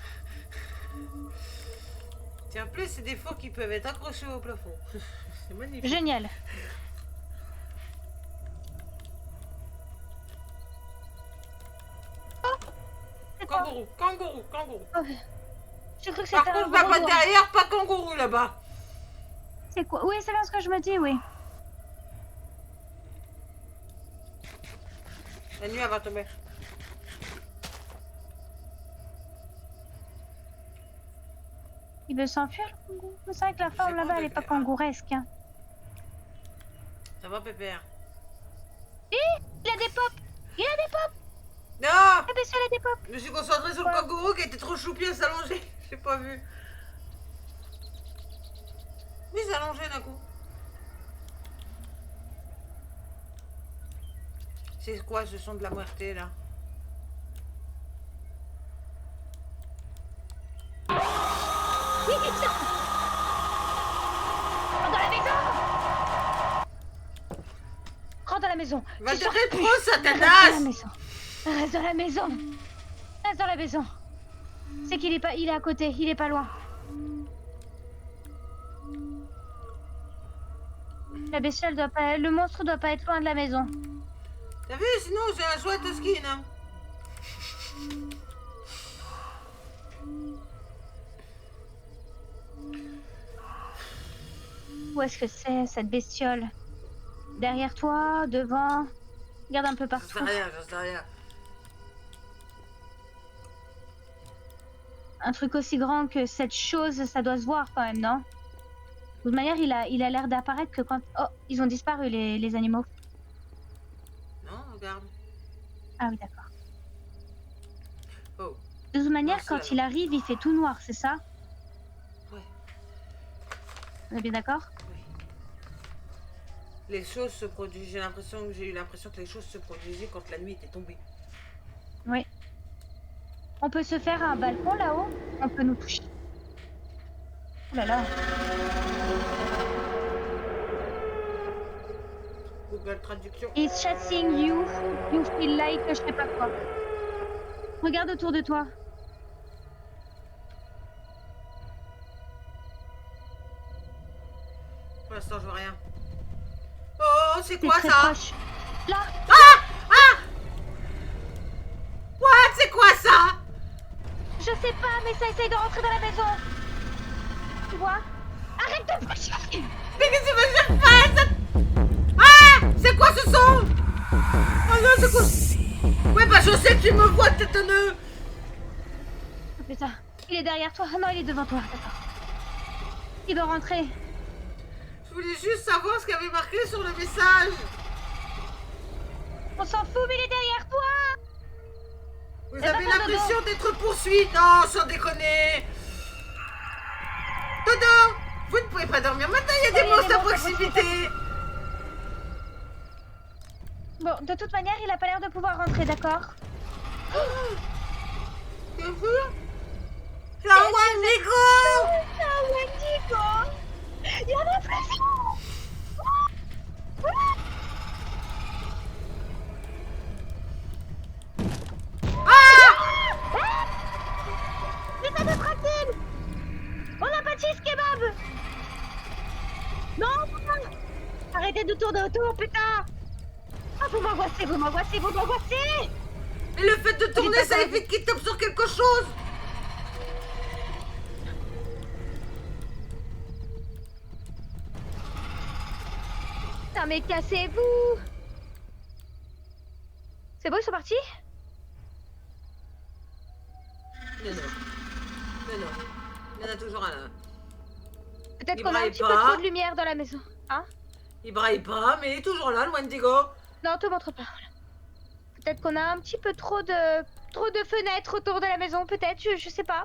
Tiens, en plus, c'est des fours qui peuvent être accrochés au plafond. C'est magnifique. génial. C'est quoi? Kangourou, kangourou, kangourou. Oh, j'ai cru que Par c'était un contre, là-bas gros doigt. derrière, pas kangourou là-bas. C'est quoi? Oui, c'est bien ce que je me dis, oui. La nuit, elle va tomber. Il veut s'enfuir, le kangourou. C'est vrai que la forme C'est là-bas, bon, elle est pas bébé. kangouresque. Hein. Ça va, pépère? Il a des pops. Il a des pops. Non! Eh ben, il a des pops. Je me suis concentrée sur le Quoi? kangourou qui était trop choupi à s'allonger. J'ai pas vu. Oui, s'allonger d'un coup. C'est quoi ce son de la muerte là? Oui, c'est ça. Rentre dans la maison. Rentre dans la maison. Va Tu te sors rétro, plus. Reste dans la Satanas! maison. Reste dans la maison. Reste dans la maison. C'est qu'il est pas, il est à côté, il est pas loin. La bestiole doit pas... Le monstre doit pas être loin de la maison. T'as vu, sinon j'ai un chouette skin. Hein. Où est-ce que c'est, cette bestiole? Derrière toi, devant? Regarde un peu J'en sais partout. rien, j'en sais rien. Un truc aussi grand que cette chose, ça doit se voir quand même, non? De toute manière, il a l'air d'apparaître que quand... Oh, ils ont disparu, les animaux. Non, regarde. Ah oui, d'accord. Oh, De toute manière, Non, c'est quand là, il non. arrive, il fait tout noir, c'est ça? ouais, On est bien d'accord? oui. Les choses se produisent. J'ai eu l'impression que les choses se produisaient quand la nuit était tombée. Oui. On peut se faire un balcon là-haut? On peut nous toucher. Ouh là là. Google Traduction. He's chasing you. You feel like je sais pas quoi. Regarde autour de toi. Pour l'instant, je vois rien. Oh, c'est T'es quoi très ça? proche. Là! Ah! Ah! What? C'est quoi ça? Je sais pas, mais ça essaye de rentrer dans la maison. Tu vois? Arrête de bouger! Mais qu'est-ce que tu veux que je fasse? Ah! C'est quoi ce son? Oh non, c'est quoi? Ouais, bah je sais que tu me vois, têtonneux. Oh putain, il est derrière toi. Ah non, il est devant toi. D'accord. Il doit rentrer. Je voulais juste savoir ce qu'il y avait marqué sur le message. On s'en fout, mais il est derrière toi. Vous Eh ben, avez pas l'impression d'être poursuivi? Non, sans déconner. Dodo, vous ne pouvez pas dormir maintenant, il y a des Oui, monstres des à monstres à proximité. Bon, de toute manière, il a pas l'air de pouvoir rentrer, d'accord? C'est vous? La Wendigo! Ah, Wendigo! Il y en a plusieurs! Laissez nous tranquille! On n'a pas de cheese kebab! Non! Arrêtez de tourner autour, putain! Ah, vous m'angoissez, vous m'angoissez, vous m'angoissez! Et le fait de tourner, pas ça ça. évite qu'il tape sur quelque chose. Putain, mais cassez-vous! C'est bon, ils sont partis? Non, non. Non, non. Il y en a toujours un là. Peut-être Il qu'on a un braille petit peu pas. trop de lumière dans la maison. Hein? Il braille pas, mais il est toujours là, le Wendigo. Non, te montre pas. Voilà. Peut-être qu'on a un petit peu trop de fenêtres autour de la maison, peut-être, je sais pas.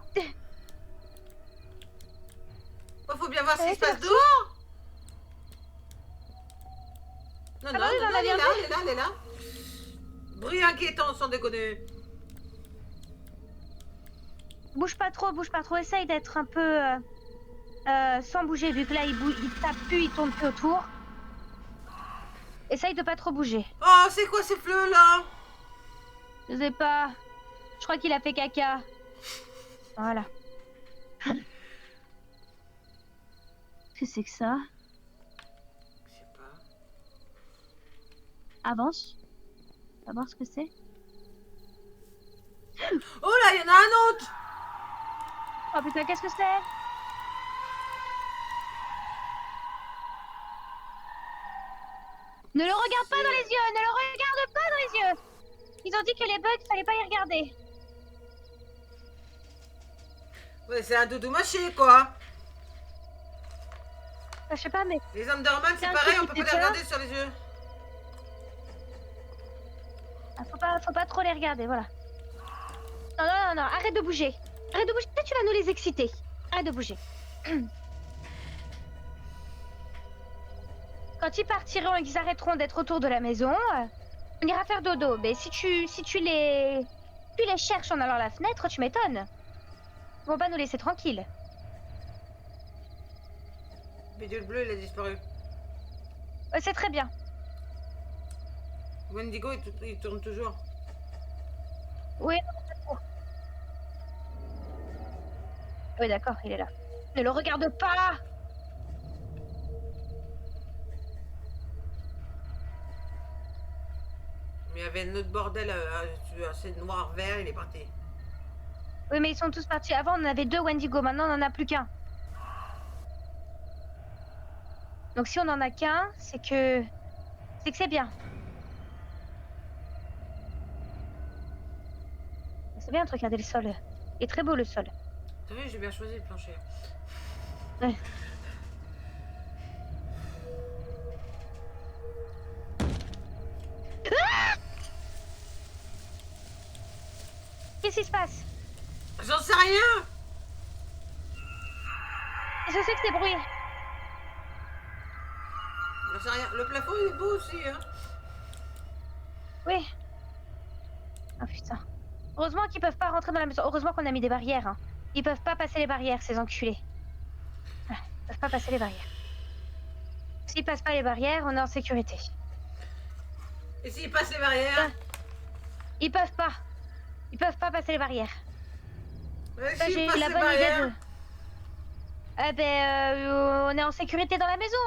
Faut bien voir ce Ouais, qui se c'est passe parti. dehors. Non, Ah non, bah oui, non, j'en non, avais elle est là, envie. elle est là, elle est là. Bruit inquiétant, sans déconner. Bouge pas trop, essaye d'être un peu sans bouger, vu que là il tape plus, il tourne plus autour. Essaye de pas trop bouger. Oh, c'est quoi ces fleurs là? Je sais pas. Je crois qu'il a fait caca. Voilà. Qu'est-ce que c'est que ça? Je sais pas. Avance. On va voir ce que c'est. Oh là, il y en a un autre. Oh putain, qu'est-ce que c'est? Ne le regarde pas dans les yeux! Ne le regarde pas dans les yeux! Ils ont dit que les bugs, fallait pas y regarder. Ouais, c'est un doudou mâché, quoi. Je sais pas, mais Les Enderman, C'est c'est un pareil, truc on peut qui pas les fait regarder sur les yeux. faut pas trop les regarder, voilà. Non, non, non, non, arrête de bouger. Arrête de bouger, peut-être tu vas nous les exciter. Arrête de bouger. Quand ils partiront et qu'ils arrêteront d'être autour de la maison, on ira faire dodo. Mais si tu les cherches en allant à la fenêtre, tu m'étonnes. Ils vont pas nous laisser tranquilles. Bidule bleu, il a disparu. C'est très bien. Wendigo, il tourne toujours. Oui, pas trop. Oui, d'accord, il est là. Ne le regarde pas! Mais il y avait un autre bordel, c'est noir, vert, il est parti. Oui, mais ils sont tous partis. Avant, on en avait 2 Wendigo. Maintenant, on en a plus qu'un. Donc, si on en a qu'un, c'est que c'est bien. C'est bien de regarder le sol. Il est très beau, le sol. T'as vu, j'ai bien choisi le plancher. Ouais. Qu'est-ce qui se passe? J'en sais rien. Je sais que c'est bruit. J'en sais rien. Le plafond, il est beau aussi, hein. Oui. Oh putain. Heureusement qu'ils peuvent pas rentrer dans la maison. Heureusement qu'on a mis des barrières. Hein. Ils peuvent pas passer les barrières, ces enculés. Ah, ils peuvent pas passer les barrières. S'ils passent pas les barrières, on est en sécurité. Et s'ils passent les barrières? Ils peuvent pas. Ils peuvent pas passer les barrières. S'ils J'ai passent la les bonne idée barrières? de... Eh ben, on est en sécurité dans la maison.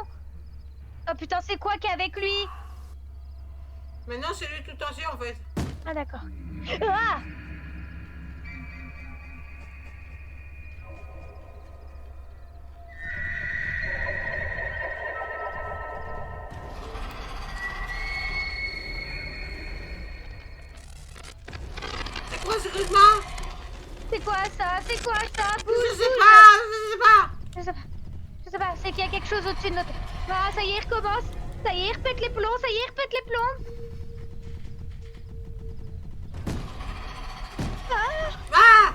Oh putain, c'est quoi qui est avec lui? Mais non, c'est lui tout entier en fait. Ah d'accord. Ah! C'est quoi ce grugement? C'est quoi ça? C'est quoi ça? Bouge, Je sais bouge. pas, je sais pas. Je sais pas. Je sais pas, c'est qu'il y a quelque chose au-dessus de notre... Ah, ça y est, il recommence. Ça y est, il repète les plombs. Ça y est, il repète les plombs. Ah! Ah!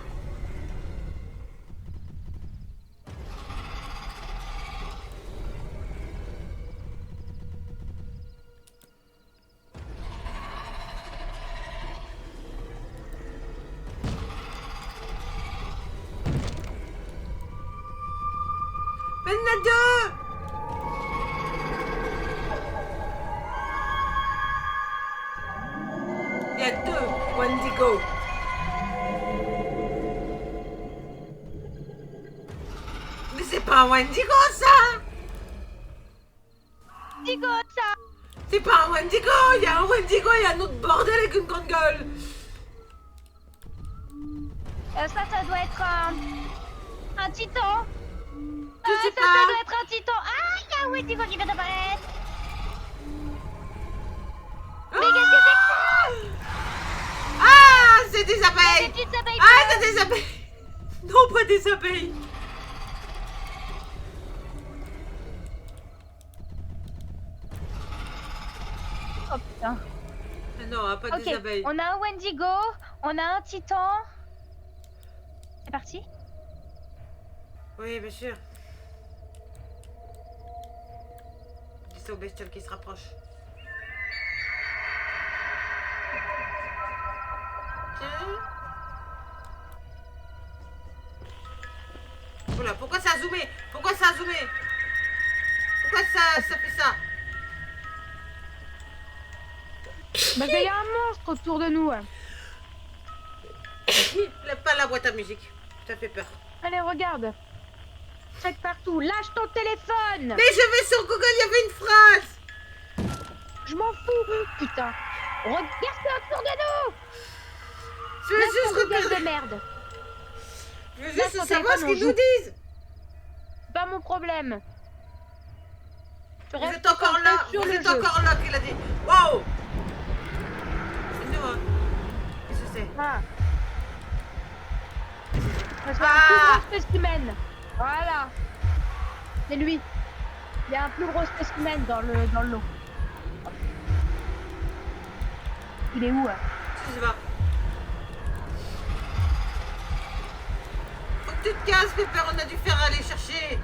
Mais il y en a deux! Il y a deux Wendigo. Mais c'est pas un Wendigo ça! Digo, ça! C'est pas un Wendigo! Il y a un Wendigo et un autre bordel avec une grande gueule! Ça doit être un titan. Je sais Ça pas! doit être un titan. Ah, il y a un Wendigo qui vient d'apparaître. Mais qu'est-ce que c'est que ça? Ah! C'est des Des abeilles! petites abeilles. Ah, c'est des abeilles! Non, pas des abeilles! Oh putain. Ah non, pas Ok, des abeilles. on a un Wendigo, on a un titan. C'est parti? Oui, bien sûr. Dis ça aux bestioles qui se rapprochent. Tiens. Oula, pourquoi ça a zoomé? Pourquoi ça a zoomé? Pourquoi ça fait ça? Bah, il y a un monstre autour de nous. Pas la boîte à musique. Ça fait peur. Allez, regarde. Check partout. Lâche ton téléphone. Mais je vais sur Google, il y avait une phrase. Je m'en fous. Putain. Regarde autour de nous. Je veux Lâche juste ton Google regarder. de merde. Je veux Lâche juste ton savoir ce téléphone, qu'ils on nous joue. disent. Pas mon problème. Je Vous reste êtes encore concentrée là. sur Vous le êtes jeu. encore là, qu'il a dit. Wow. C'est nous, hein. Qu'est-ce que c'est? Ah. Parce qu'il y a Ah. un plus gros spécimen. Voilà. C'est lui. Il y a un plus gros spécimen dans le lot. Il est où? Je sais pas. Faut que tu te casses, Pepper, on a dû faire aller chercher.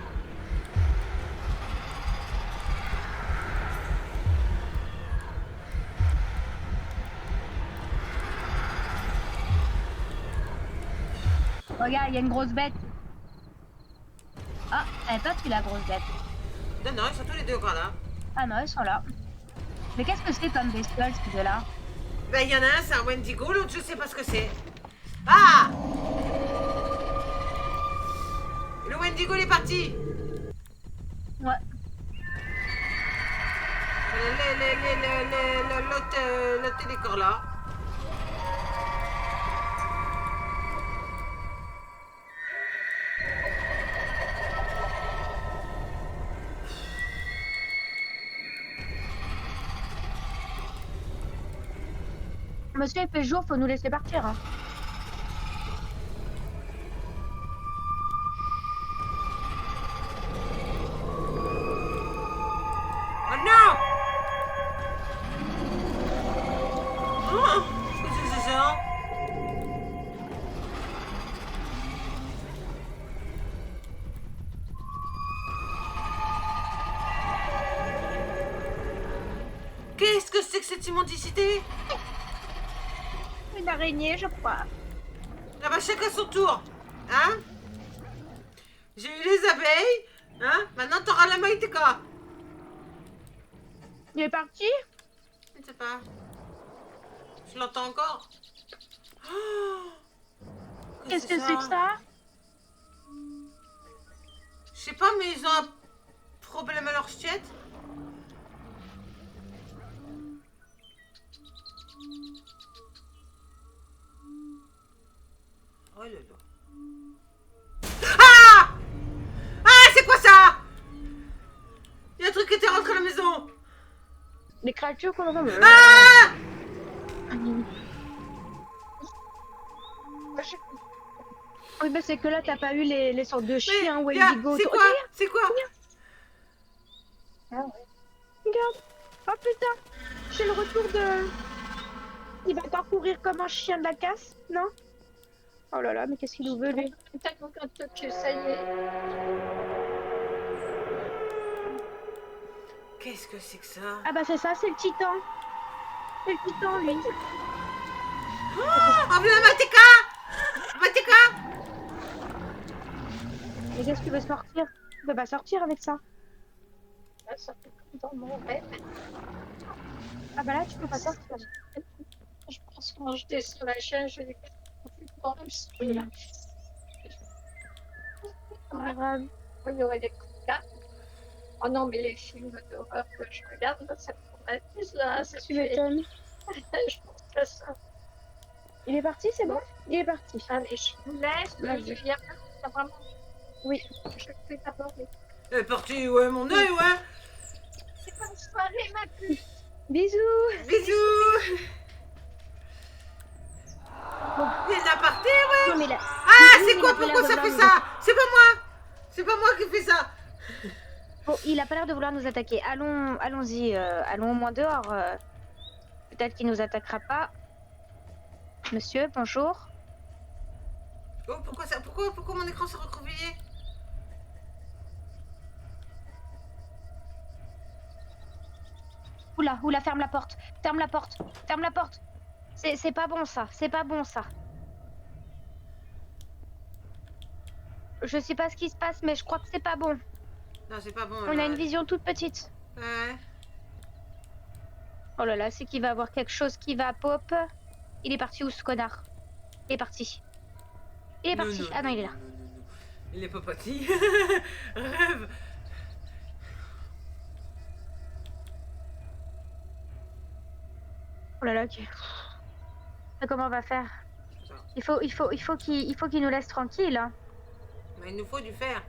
Regarde, il y a une grosse bête. Ah, elle pas tu la grosse bête. Non, non, ils sont tous les deux encore là. Ah non, ils sont là. Mais qu'est-ce que c'est comme bestiole, ces deux-là? Ben, il y en a un, c'est un Wendigo, l'autre, je sais pas ce que c'est. Ah! Le Wendigo, il est parti. Ouais. L'autre télécor là. Monsieur, il fait jour, faut nous laisser partir. Hein. Oh non! Oh, qu'est-ce que c'est ça? Qu'est-ce que c'est que cette immondicité? Une araignée, je crois. Ah bah chacun son tour, hein? J'ai eu les abeilles, hein? Maintenant t'auras la maïteka. Il est parti? Je ne sais pas. Je l'entends encore. Oh, Qu'est-ce que c'est que ça? Je sais pas, mais ils ont un problème à leur chiotte. Oh là là. Ah! Ah, c'est quoi ça? Il y a un truc qui était rentré à la maison. Les créatures qu'on entend. Ah! Oui, mais c'est que là, t'as pas eu les sortes de chiens ou Mais, gars, Wendigo. c'est quoi? C'est quoi? Regarde. Oh putain. J'ai le retour de... Il va encore courir comme un chien de la casse, non? Oh là là, mais qu'est-ce qu'il nous veut, lui? Ça y est. Qu'est-ce que c'est que ça? Ah bah c'est ça, c'est le titan. C'est le titan, lui. Oh, viens, Matika! Matika! Mais qu'est-ce qu'il veut sortir? Il peut pas sortir avec ça. Ça fait comme dans mon rêve. Ah bah là, tu peux pas sortir. Je pense que quand j'étais sur la chaîne, je l'ai dans le celui-là. Grave. Il y aurait des coups de carte. Oh non, mais les films d'horreur que je regarde, ça me prend plus là. Ça Tu m'étonnes. Je pense que ça. Il est parti, c'est bon? Il est parti. Allez, je vous laisse. Vas-y. Je viens. Ça vraiment. Oui. Je fais d'abord les. Elle est partie, ouais, mon œil, ouais. C'est bonne soirée, ma puce. Bisous. Bisous. Il est parti, ouais. Non, mais là... Ah, Oui, c'est mais quoi? il a pas Pourquoi l'air ça de fait vouloir ça? C'est pas moi. C'est pas moi qui fais ça. Bon, il a pas l'air de vouloir nous attaquer. Allons-y. Allons au moins dehors. Peut-être qu'il nous attaquera pas. Monsieur, bonjour. Oh, pourquoi ça? Pourquoi mon écran s'est recroquevillé? Oula, ferme la porte. Ferme la porte. Ferme la porte. C'est pas bon ça. C'est pas bon ça. Je sais pas ce qui se passe, mais je crois que c'est pas bon. Non, c'est pas bon. On là. a une vision toute petite. Ouais. Oh là là, c'est qu'il va avoir quelque chose qui va pop. Il est parti où ce connard? Il est parti. Il est parti. Ah non, il est là. Non. Il est pas parti. Rêve. Oh là là, ok. Comment on va faire? Il faut qu'il nous laisse tranquille. Hein. Mais il nous faut du fer.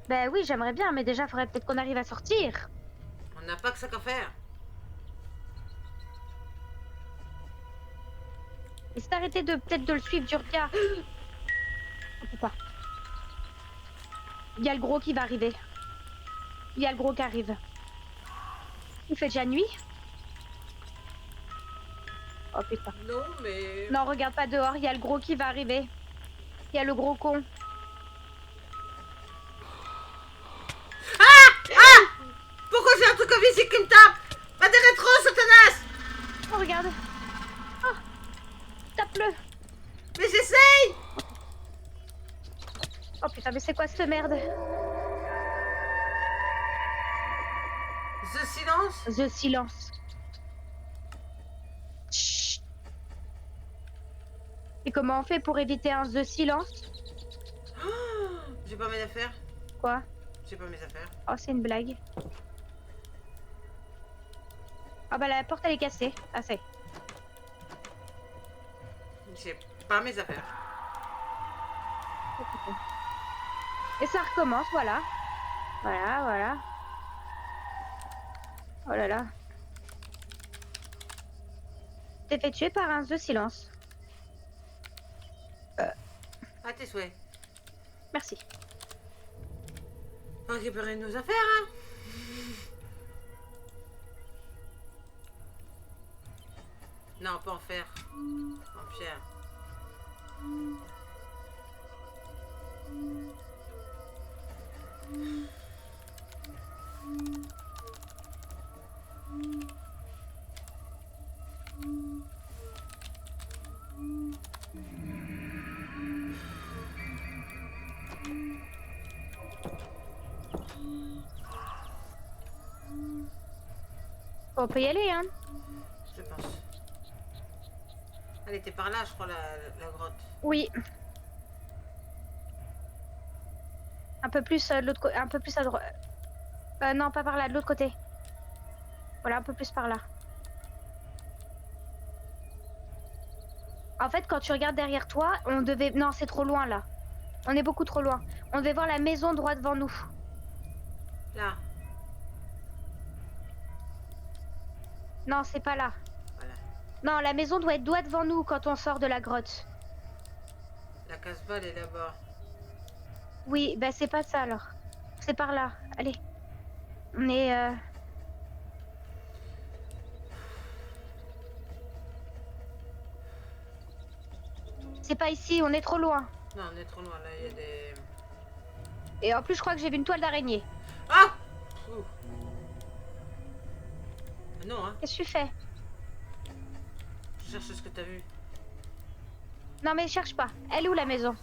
Ben oui, j'aimerais bien, mais déjà, faudrait peut-être qu'on arrive à sortir. On n'a pas que ça qu'à faire. Et c'est arrêter de peut-être de le suivre du regard. On peut pas. Il y a le gros qui va arriver. Il y a le gros qui arrive. Il fait déjà nuit. Oh putain. Non, mais... Non, regarde pas dehors, il y a le gros qui va arriver. Il y a le gros con. Pourquoi j'ai un truc invisible qui me tape? Pas des rétros, Satanas! Oh, regarde. Oh, tape-le. Mais j'essaye! Oh putain, mais c'est quoi cette merde? The silence? The silence. Chut. Et comment on fait pour éviter un The silence? J'ai pas mes affaires. Quoi? J'ai pas mes affaires. Oh, c'est une blague. Ah bah la porte elle est cassée. Ah c'est. J'ai pas mes affaires. Et ça recommence, voilà. Voilà, voilà. Oh là là. T'es fait tuer par un de silence. À tes souhaits. Merci. On va récupérer nos affaires, hein. Non, pas en fer. En pierre. On peut y aller, hein. Je pense. Elle était par là, je crois, la grotte. Oui. Un peu plus de l'autre côté. Un peu plus à droite. Non, pas par là, de l'autre côté. Voilà, un peu plus par là. En fait, quand tu regardes derrière toi, on devait... Non, c'est trop loin, là. On est beaucoup trop loin. On devait voir la maison droit devant nous. Là. Non, c'est pas là. Voilà. Non, la maison doit être droit devant nous quand on sort de la grotte. La casse-balle est là-bas. Oui, bah c'est pas ça, alors. C'est par là. Allez. On est... C'est pas ici, on est trop loin. Non, on est trop loin, là, il y a des... Et en plus, je crois que j'ai vu une toile d'araignée. Ah! Ouh. Non, hein. Qu'est-ce que tu fais? Je cherche ce que t'as vu. Non mais cherche pas. Elle est où la maison?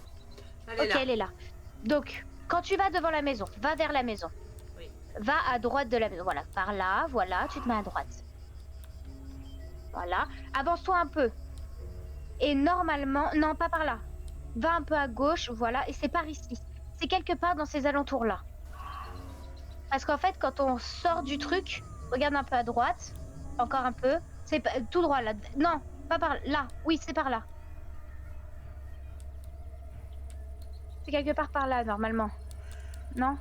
Elle est Ok, là. elle est là. Donc, quand tu vas devant la maison, va vers la maison. Oui. Va à droite de la maison. Voilà, par là, voilà, tu te mets à droite. Voilà. Avance-toi un peu. Et normalement... Non, pas par là. Va un peu à gauche, voilà. Et c'est par ici. C'est quelque part dans ces alentours-là. Parce qu'en fait, quand on sort du truc, regarde un peu à droite. Encore un peu. C'est tout droit là. Non, pas par là. Oui, c'est par là. C'est quelque part par là, normalement. Non?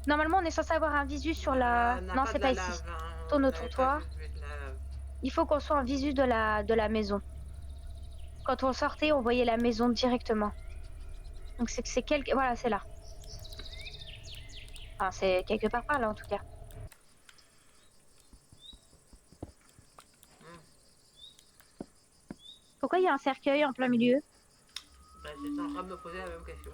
Normalement, on est censé avoir un visu sur la... Non, c'est pas ici. Lave, hein. Tourne On autour de avait toi. pas vu de la lave. Il faut qu'on soit en visu de la maison. Quand on sortait, on voyait la maison directement. Donc c'est que c'est quelque... Voilà, c'est là. Enfin, c'est quelque part par là, en tout cas. Pourquoi il y a un cercueil en plein milieu? Bah, j'étais en train de me poser la même question.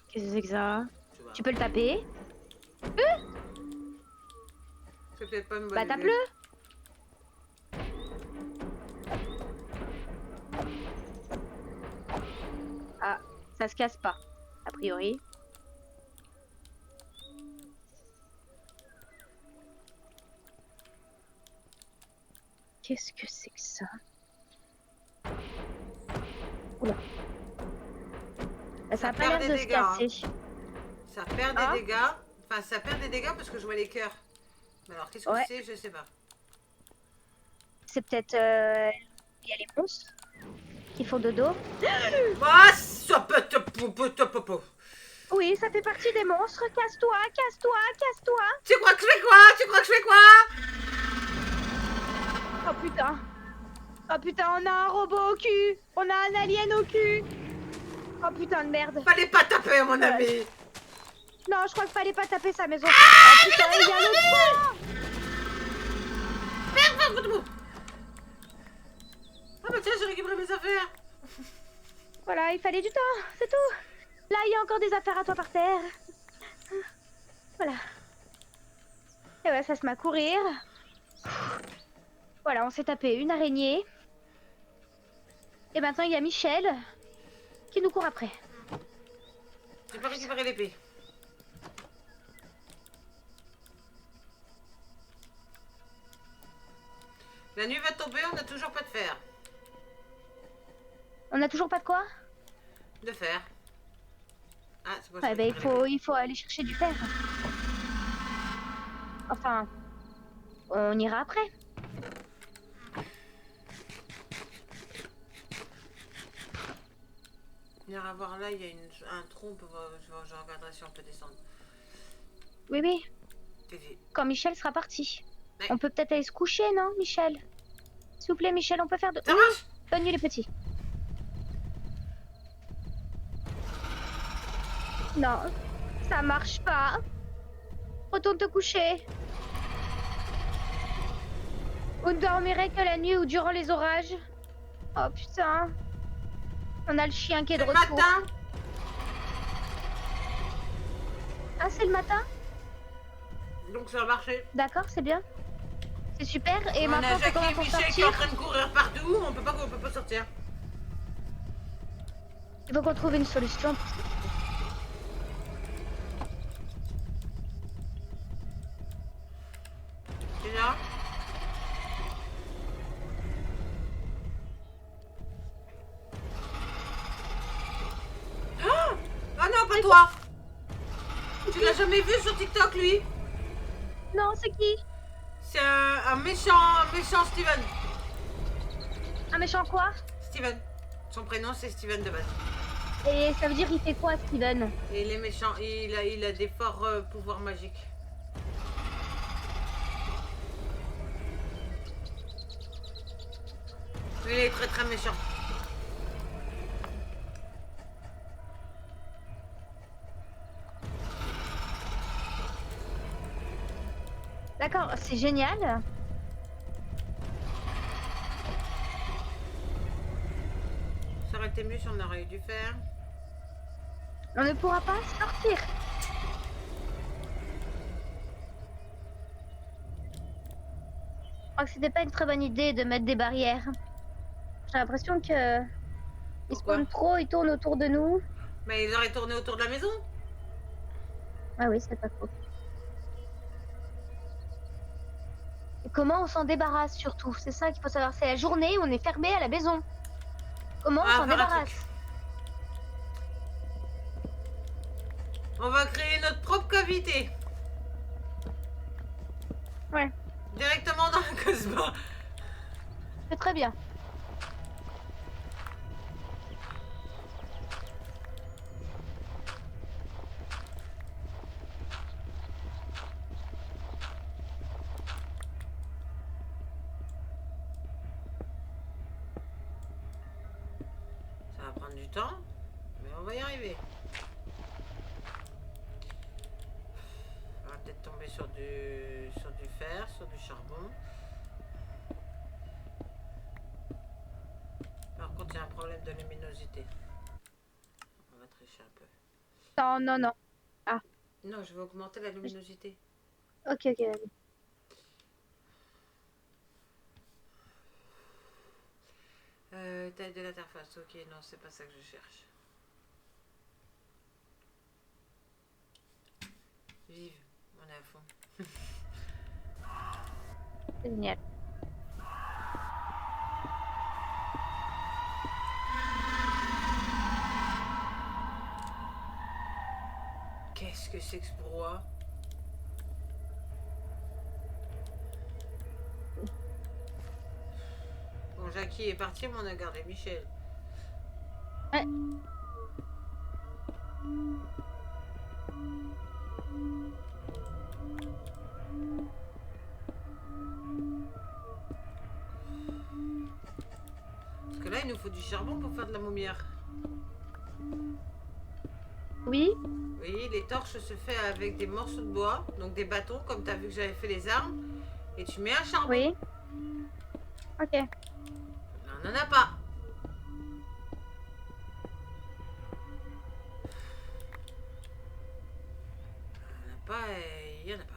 Qu'est-ce que c'est que ça? Tu vois. Tu peux le taper? C'est peut-être pas une bonne Bah idée. tape-le! Ah, ça se casse pas, a priori. Qu'est-ce que c'est que ça? Oula. Ça a pas perd l'air des de se dégâts, hein. casser. Ça perd des Ah. dégâts. Enfin, ça perd des dégâts parce que je vois les cœurs. Mais alors, qu'est-ce que Ouais. c'est? Je sais pas. C'est peut-être... Il y a les monstres qui font dodo. Ah, ça peut te... Oui, ça fait partie des monstres. Casse-toi, casse-toi, casse-toi. Tu crois que je fais quoi? Tu crois que je fais quoi? Oh putain. Oh putain, on a un robot au cul. On a un alien au cul. Oh putain de merde. Fallait pas taper, mon ami. Non, je crois qu'il fallait pas taper sa maison. Oh putain, il y a l'autre. Ah bah tiens, j'ai récupéré mes affaires. Voilà, il fallait du temps, c'est tout. Là, il y a encore des affaires à toi par terre. Voilà. Et ouais, ça se met à courir. Voilà, on s'est tapé une araignée. Et maintenant, il y a Michel qui nous court après. J'ai pas récupéré l'épée. La nuit va tomber, on n'a toujours pas de fer. On a toujours pas de quoi? De fer. Ah, c'est quoi Ouais, ça? bah, il faut aller chercher du fer. Enfin, on ira après. On ira voir là, il y a un trou, je regarderai si on peut descendre. Oui, oui. Vas-y. Quand Michel sera parti. Ouais. On peut peut-être aller se coucher, non, Michel? S'il vous plaît, Michel, on peut faire de... Ça Oui, marche. bonne nuit les petits. Non, ça marche pas. Retourne te coucher. On ne dormirait que la nuit ou durant les orages. Oh putain. On a le chien qui est de C'est le retour. matin. Ah, c'est le matin? Donc ça va marcher. D'accord, c'est bien. C'est super. Et On maintenant, a on peut Jackie et comment Michel qui est en train de courir partout. On peut pas sortir. Il faut qu'on trouve une solution. C'est là. Ah non, pas toi. Tu l'as jamais vu sur TikTok, lui? Non, c'est qui? C'est un méchant Steven. Un méchant quoi? Steven. Son prénom, c'est Steven de base. Et ça veut dire il fait quoi, Steven? Et il est méchant. Il a des forts pouvoirs magiques. Il est très très méchant. D'accord, c'est génial. Ça aurait été mieux si on aurait dû faire. On ne pourra pas sortir. Je crois que c'était pas une très bonne idée de mettre des barrières. J'ai l'impression que ils Pourquoi? spawnent trop, ils tournent autour de nous. Mais ils auraient tourné autour de la maison. Ah oui, c'est pas faux. Et comment on s'en débarrasse surtout? C'est ça qu'il faut savoir. C'est la journée où on est fermé à la maison. Comment on Ah, s'en faire un débarrasse? truc. On va créer notre propre cavité. Ouais, Directement dans le Cosmo. c'est très bien. Ça va prendre du temps, mais on va y arriver. On va peut-être tomber sur du fer, sur du charbon. Par contre, il y a un problème de luminosité. On va tricher un peu. Non, non, non. Non, je vais augmenter la luminosité. Ok, ok, vas-y. Taille de l'interface, ok, non, c'est pas ça que je cherche. Vive, on est à fond. C'est génial. Qu'est-ce que c'est que ce brouhaha? Bon, Jackie est parti, mais on a gardé Michel. Ouais. Parce que là, il nous faut du charbon pour faire de la maumière. Oui. Oui, les torches se fait avec des morceaux de bois, donc des bâtons, comme tu as vu que j'avais fait les armes, et tu mets un charbon. Oui. Ok. Là, on n'en a pas. On n'en a pas et il n'y en a pas.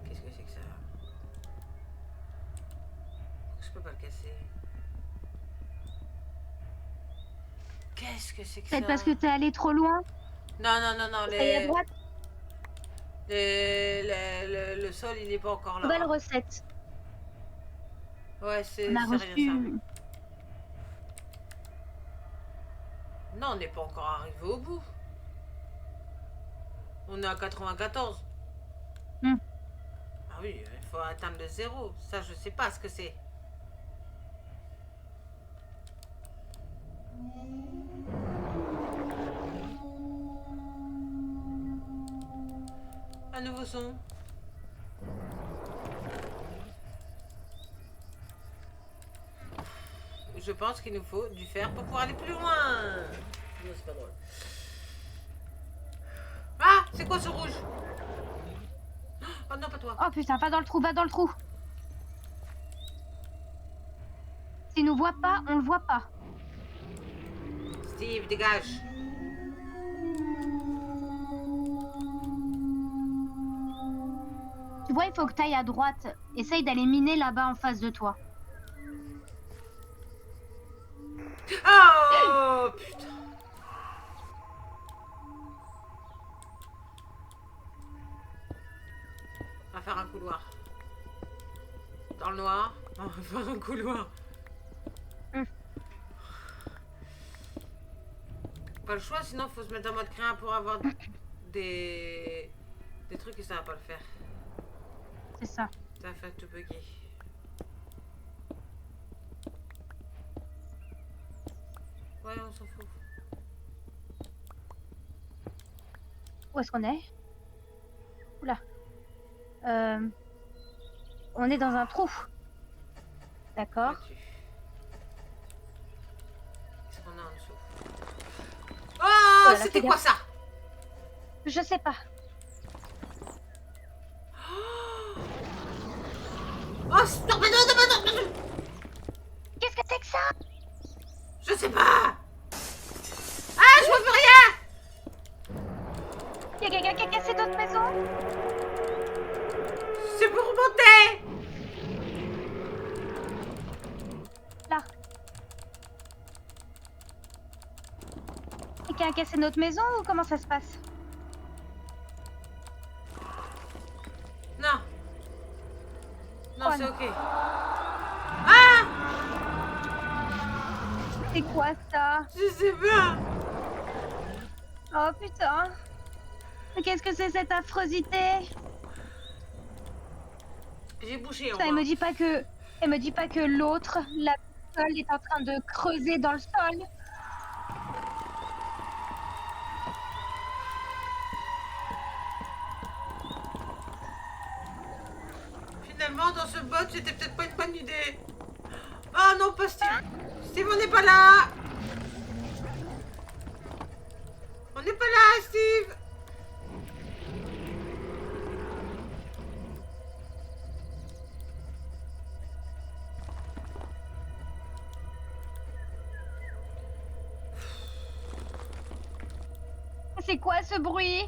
Qu'est-ce que c'est que ça? Je peux pas le casser. Qu'est-ce que c'est que ça? Peut-être parce que t'es allé trop loin. Non, non, non, non, Et à droite, le sol, il n'est pas encore là. nouvelle recette. Ouais, c'est On a rien ça. reçu. Non, on n'est pas encore arrivé au bout. On est à 94. Hmm. Ah oui, il faut atteindre le 0. Ça, je sais pas ce que c'est. Un nouveau son. Je pense qu'il nous faut du fer pour pouvoir aller plus loin. Non, c'est pas drôle. Ah, c'est quoi ce rouge? Oh non, pas toi. Oh putain, va dans le trou, va dans le trou. S'il nous voit pas, on le voit pas. Steve, dégage. Tu vois, il faut que tu ailles à droite. Essaye d'aller miner là-bas en face de toi. Oh putain. On va faire un couloir. Dans le noir. On va faire un couloir. Pas le choix, sinon il faut se mettre en mode créa pour avoir des trucs et ça va pas le faire. C'est ça. Ça va faire tout bugger. Ouais, on s'en fout. Où est-ce qu'on est? Oula. On est dans un trou. D'accord. Là-dessus. Qu'est-ce qu'on a en dessous? Oh, Voilà, c'était fais quoi gaffe. ça? Je sais pas. Oh, stop, non. Qu'est-ce que c'est que ça? Je sais pas. Ah, je vois plus rien. Y'a quelqu'un qui a cassé notre maison? C'est pour monter. Là. Quelqu'un a cassé notre maison ou comment ça se passe? Non. Non, Oh, c'est non. ok. Ah, C'est quoi ça? je sais pas. Oh putain. Mais qu'est-ce que c'est cette affreusité? J'ai bouché en Putain, elle me dit pas que l'autre, la seule, est en train de creuser dans le sol. Finalement, dans ce bot, c'était peut-être pas une bonne idée. Oh non, pas Steve. Steve, on n'est pas là. On n'est pas là, Steve. C'est quoi ce bruit?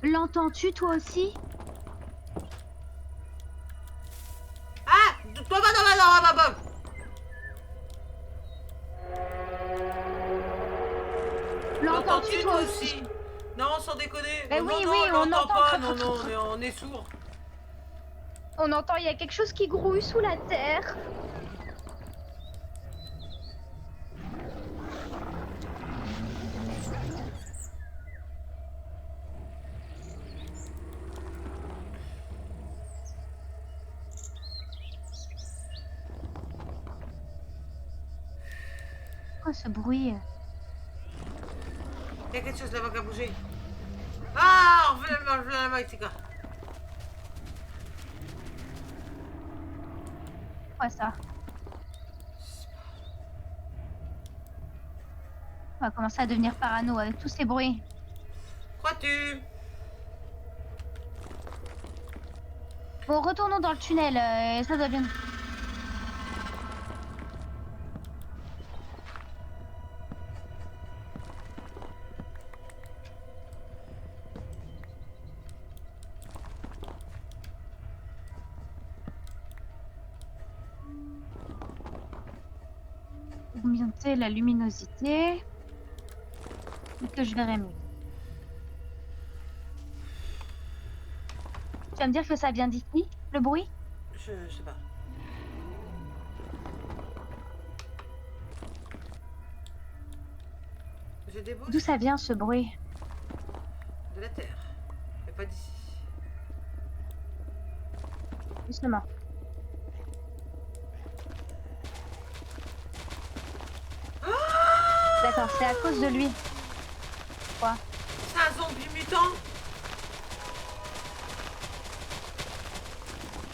L'entends-tu toi aussi? Ah, toi, va. L'entends-tu toi aussi? Non, sans déconner. Mais Oh, oui, non, oui, non, on l'entend entend. pas. Non, on est sourd. On entend, il y a quelque chose qui grouille sous la terre. Quoi ce bruit? Il y a quelque chose là-bas qui a bougé. Ah, revenez la main, Tika. Quoi ça? On va commencer à devenir parano avec tous ces bruits. Crois-tu? Bon, retournons dans le tunnel, ça doit bien... Augmenter la luminosité et que je verrai mieux. Tu vas me dire que ça vient d'ici, le bruit? Je sais pas. Je débouche D'où ça vient ce bruit? de la terre. Mais pas d'ici. Doucement. D'accord, c'est à cause de lui. Quoi? C'est un zombie mutant.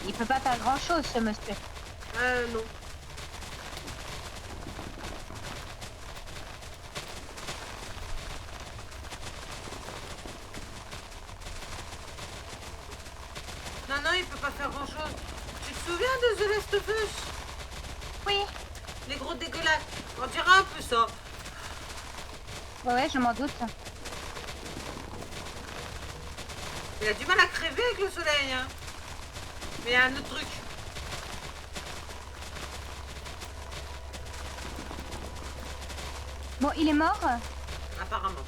Il peut pas faire grand chose, ce monsieur. Non. Non, il peut pas faire grand chose. Tu te souviens de The Last of Us? Oui. Les gros dégueulasses. On dirait un peu ça. Ouais, je m'en doute. Il a du mal à crever avec le soleil, hein. Mais il y a un autre truc. Bon, il est mort? Apparemment.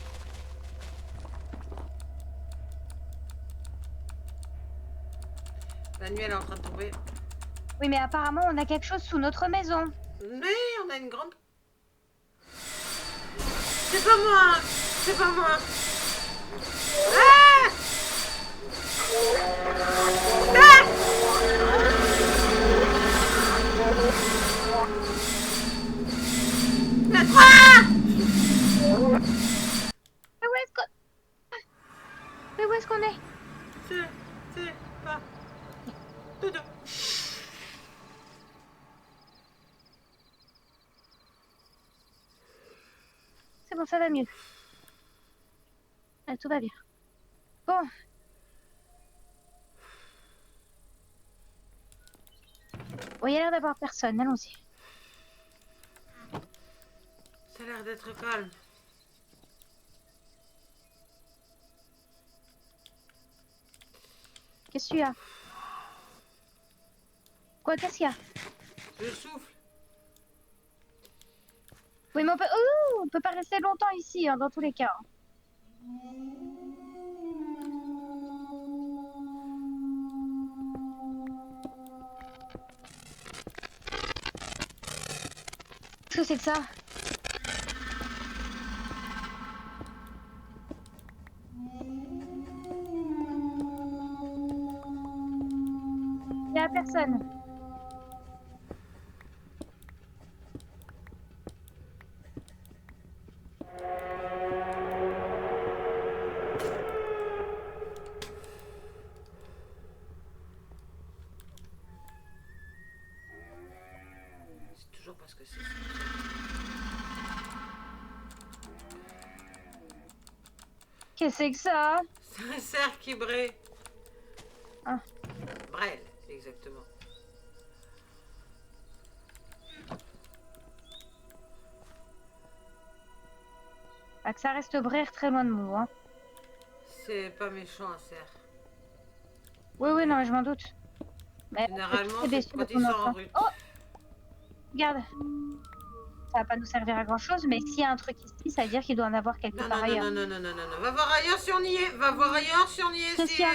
La nuit, elle est en train de tomber. Oui, mais apparemment, on a quelque chose sous notre maison. Mais on a une grande... C'est pas moi. C'est pas moi. Ah! Ah! La 3! Mais où est-ce qu'on... Mais où est-ce qu'on est? C'est pas... Dodo. C'est bon, ça va mieux. Ah, tout va bien. Bon. Bon, il y a l'air d'avoir personne, allons-y. Ça a l'air d'être calme. Qu'est-ce qu'il y a? Quoi, qu'est-ce qu'il y a? Je souffle. Oui, mais on peut pas rester longtemps ici, hein, dans tous les cas. Qu'est-ce que c'est que ça? Il y a personne. C'est toujours parce que c'est... Qu'est-ce que c'est que ça? C'est un cerf qui brille. Ah. Brel, exactement. Ah, que ça reste brère très loin de nous, hein. C'est pas méchant un cerf. Oui, non, mais je m'en doute. Mais Généralement, je suis c'est déçue quand de ils ton sont en enfant. rut. Oh, regarde. Ça va pas nous servir à grand chose, mais s'il y a un truc ici, ça veut dire qu'il doit en avoir quelque part ailleurs. Non. Va voir ailleurs si on y est. Va voir ailleurs si on y est, Qu'est-ce qu'il y a?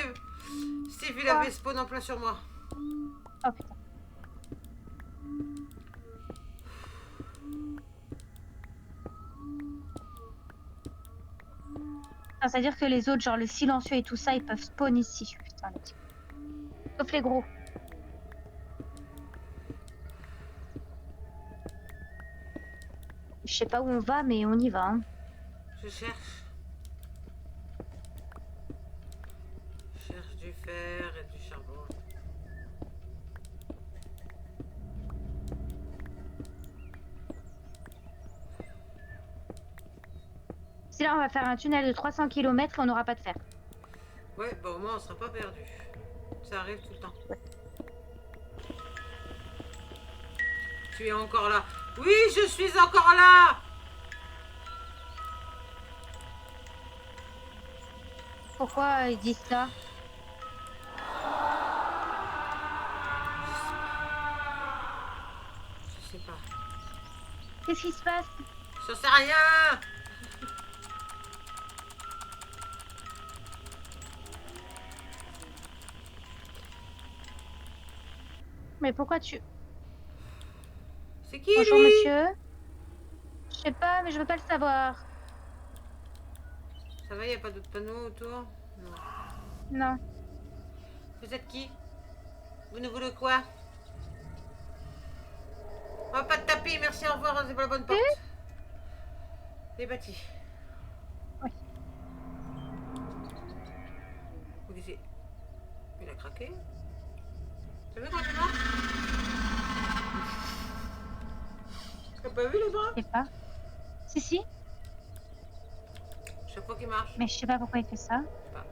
Steve, il avait spawn en plein sur moi. Oh putain. Ah, c'est-à-dire que les autres, genre le silencieux et tout ça, ils peuvent spawn ici. Putain, les petits. Sauf les gros. Je sais pas où on va, mais on y va. Hein. Je cherche. Je cherche du fer et du charbon. Si là, on va faire un tunnel de 300 km et on n'aura pas de fer. Ouais, bah au moins on sera pas perdu. Ça arrive tout le temps. Ouais. Tu es encore là. Oui, je suis encore là. Pourquoi ils disent ça? Je sais pas. Qu'est-ce qui se passe? Ça sert à rien. Mais pourquoi tu... C'est qui Bonjour lui? monsieur. Je sais pas, mais je veux pas le savoir. Ça va, il n'y a pas d'autres panneaux autour? Non. Non. Vous êtes qui? Vous nous voulez quoi? On va pas te taper, merci, au revoir, c'est pas la bonne porte. Les bâtis. Oui. Vous disiez. Il a craqué? T'as vu quand il est mort? T'as pas vu les bras? Je sais pas. Si, si. Chaque fois qu'il marche. Mais je sais pas pourquoi il fait ça. Je sais pas.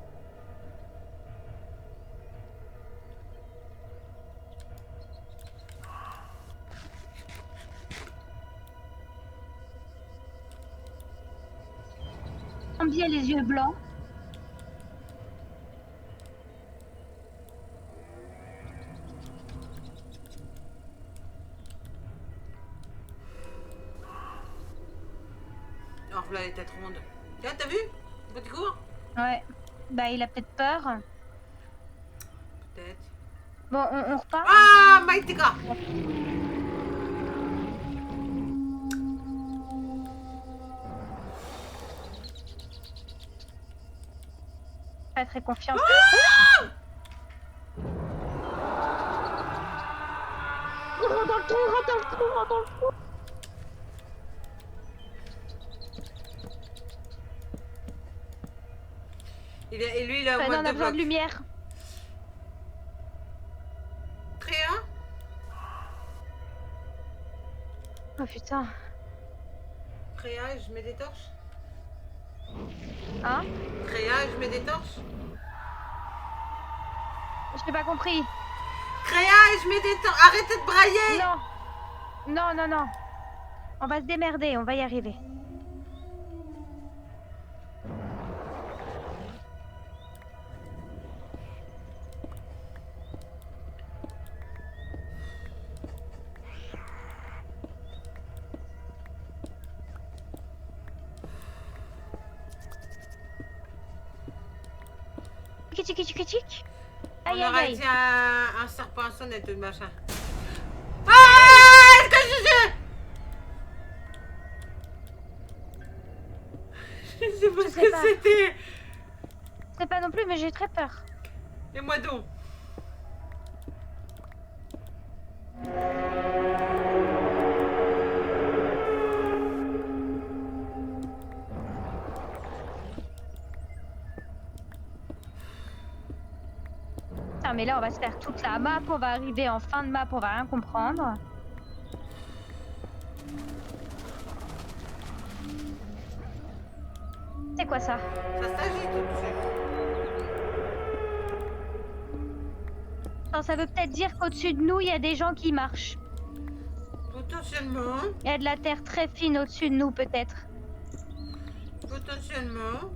Combien les yeux blancs? Alors là, les têtes rondes. Tiens, t'as vu? Petit cours? Ouais. Bah, il a peut-être peur. Peut-être. Bon, on repart. Ah, Maïtika! Pas très confiante. Rentre dans le trou, rentre dans le trou, rentre dans le trou. Et lui, il a Bah, au non, moins on a deux besoin de blocs. lumière. Créa? Oh putain. Créa, je mets des torches? Hein? Créa, je mets des torches? Je n'ai pas compris. Créa, je mets des torches! Arrêtez de brailler! Non. Non, non, non. On va se démerder, on va y arriver. Tic. On Aïe, aïe, aurait aïe. dit un serpent à sonnette ou le machin. Ah! Je sais pas Je ce sais que pas. c'était. Je sais pas non plus, mais j'ai très peur. Et moi donc. Putain, mais là, on va se faire toute la map, on va arriver en fin de map, on va rien comprendre. C'est quoi ça? Ça s'agite au-dessus. Non, ça veut peut-être dire qu'au-dessus de nous, il y a des gens qui marchent. Potentiellement. Il y a de la terre très fine au-dessus de nous, peut-être. Potentiellement.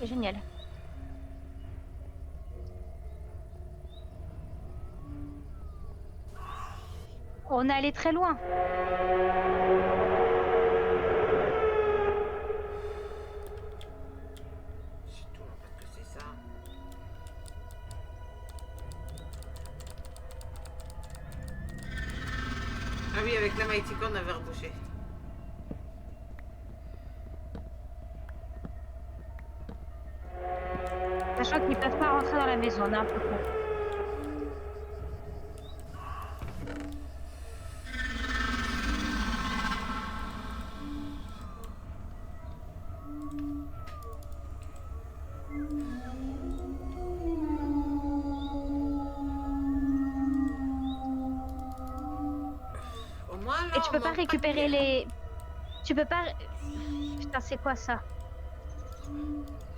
C'est génial. On est allé très loin. C'est tout, parce que c'est ça. Ah oui, avec la Mighty Corn, on avait rebouché. Sachant qu'ils peuvent pas rentrer dans la maison, on est un peu con. Au moins, là, Et tu on peux pas manque de récupérer pierre. les... Tu peux pas... Putain, c'est quoi ça?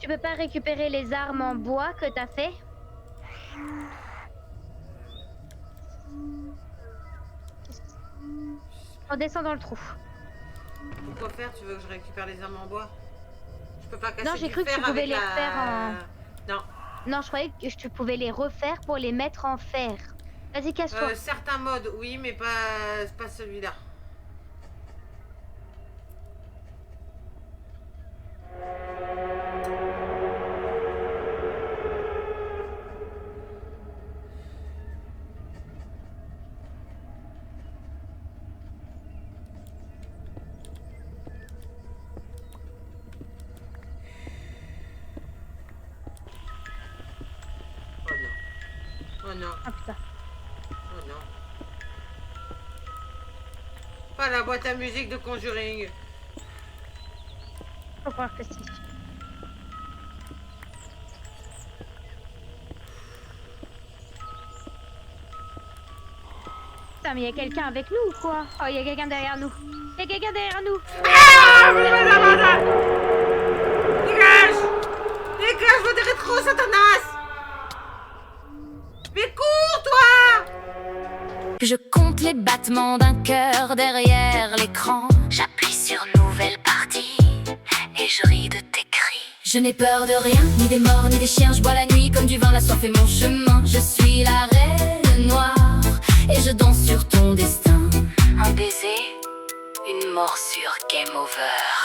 Tu peux pas récupérer les armes en bois que t'as fait? On descend dans le trou. Pourquoi faire? Tu veux que je récupère les armes en bois? Je peux pas casser Non, j'ai du cru que fer tu pouvais avec les la... refaire en... Non. Non, je croyais que tu pouvais les refaire pour les mettre en fer. Vas-y, casse-toi. Certains modes, oui, mais pas celui-là. Oh non. Ah putain. Oh non. Pas la boîte à musique de Conjuring. Faut croire que si. Putain, mais il y a quelqu'un avec nous ou quoi? Oh, il y a quelqu'un derrière nous. Il y a quelqu'un derrière nous. Dégage! Dégage, je veux des rétros, Satanas! Mais cours, toi! Je compte les battements d'un cœur derrière l'écran. J'appuie sur nouvelle partie et je ris de tes cris. Je n'ai peur de rien, ni des morts, ni des chiens. Je bois la nuit comme du vin, la soif est mon chemin. Je suis la reine noire et je danse sur ton destin. Un baiser, une morsure, game over.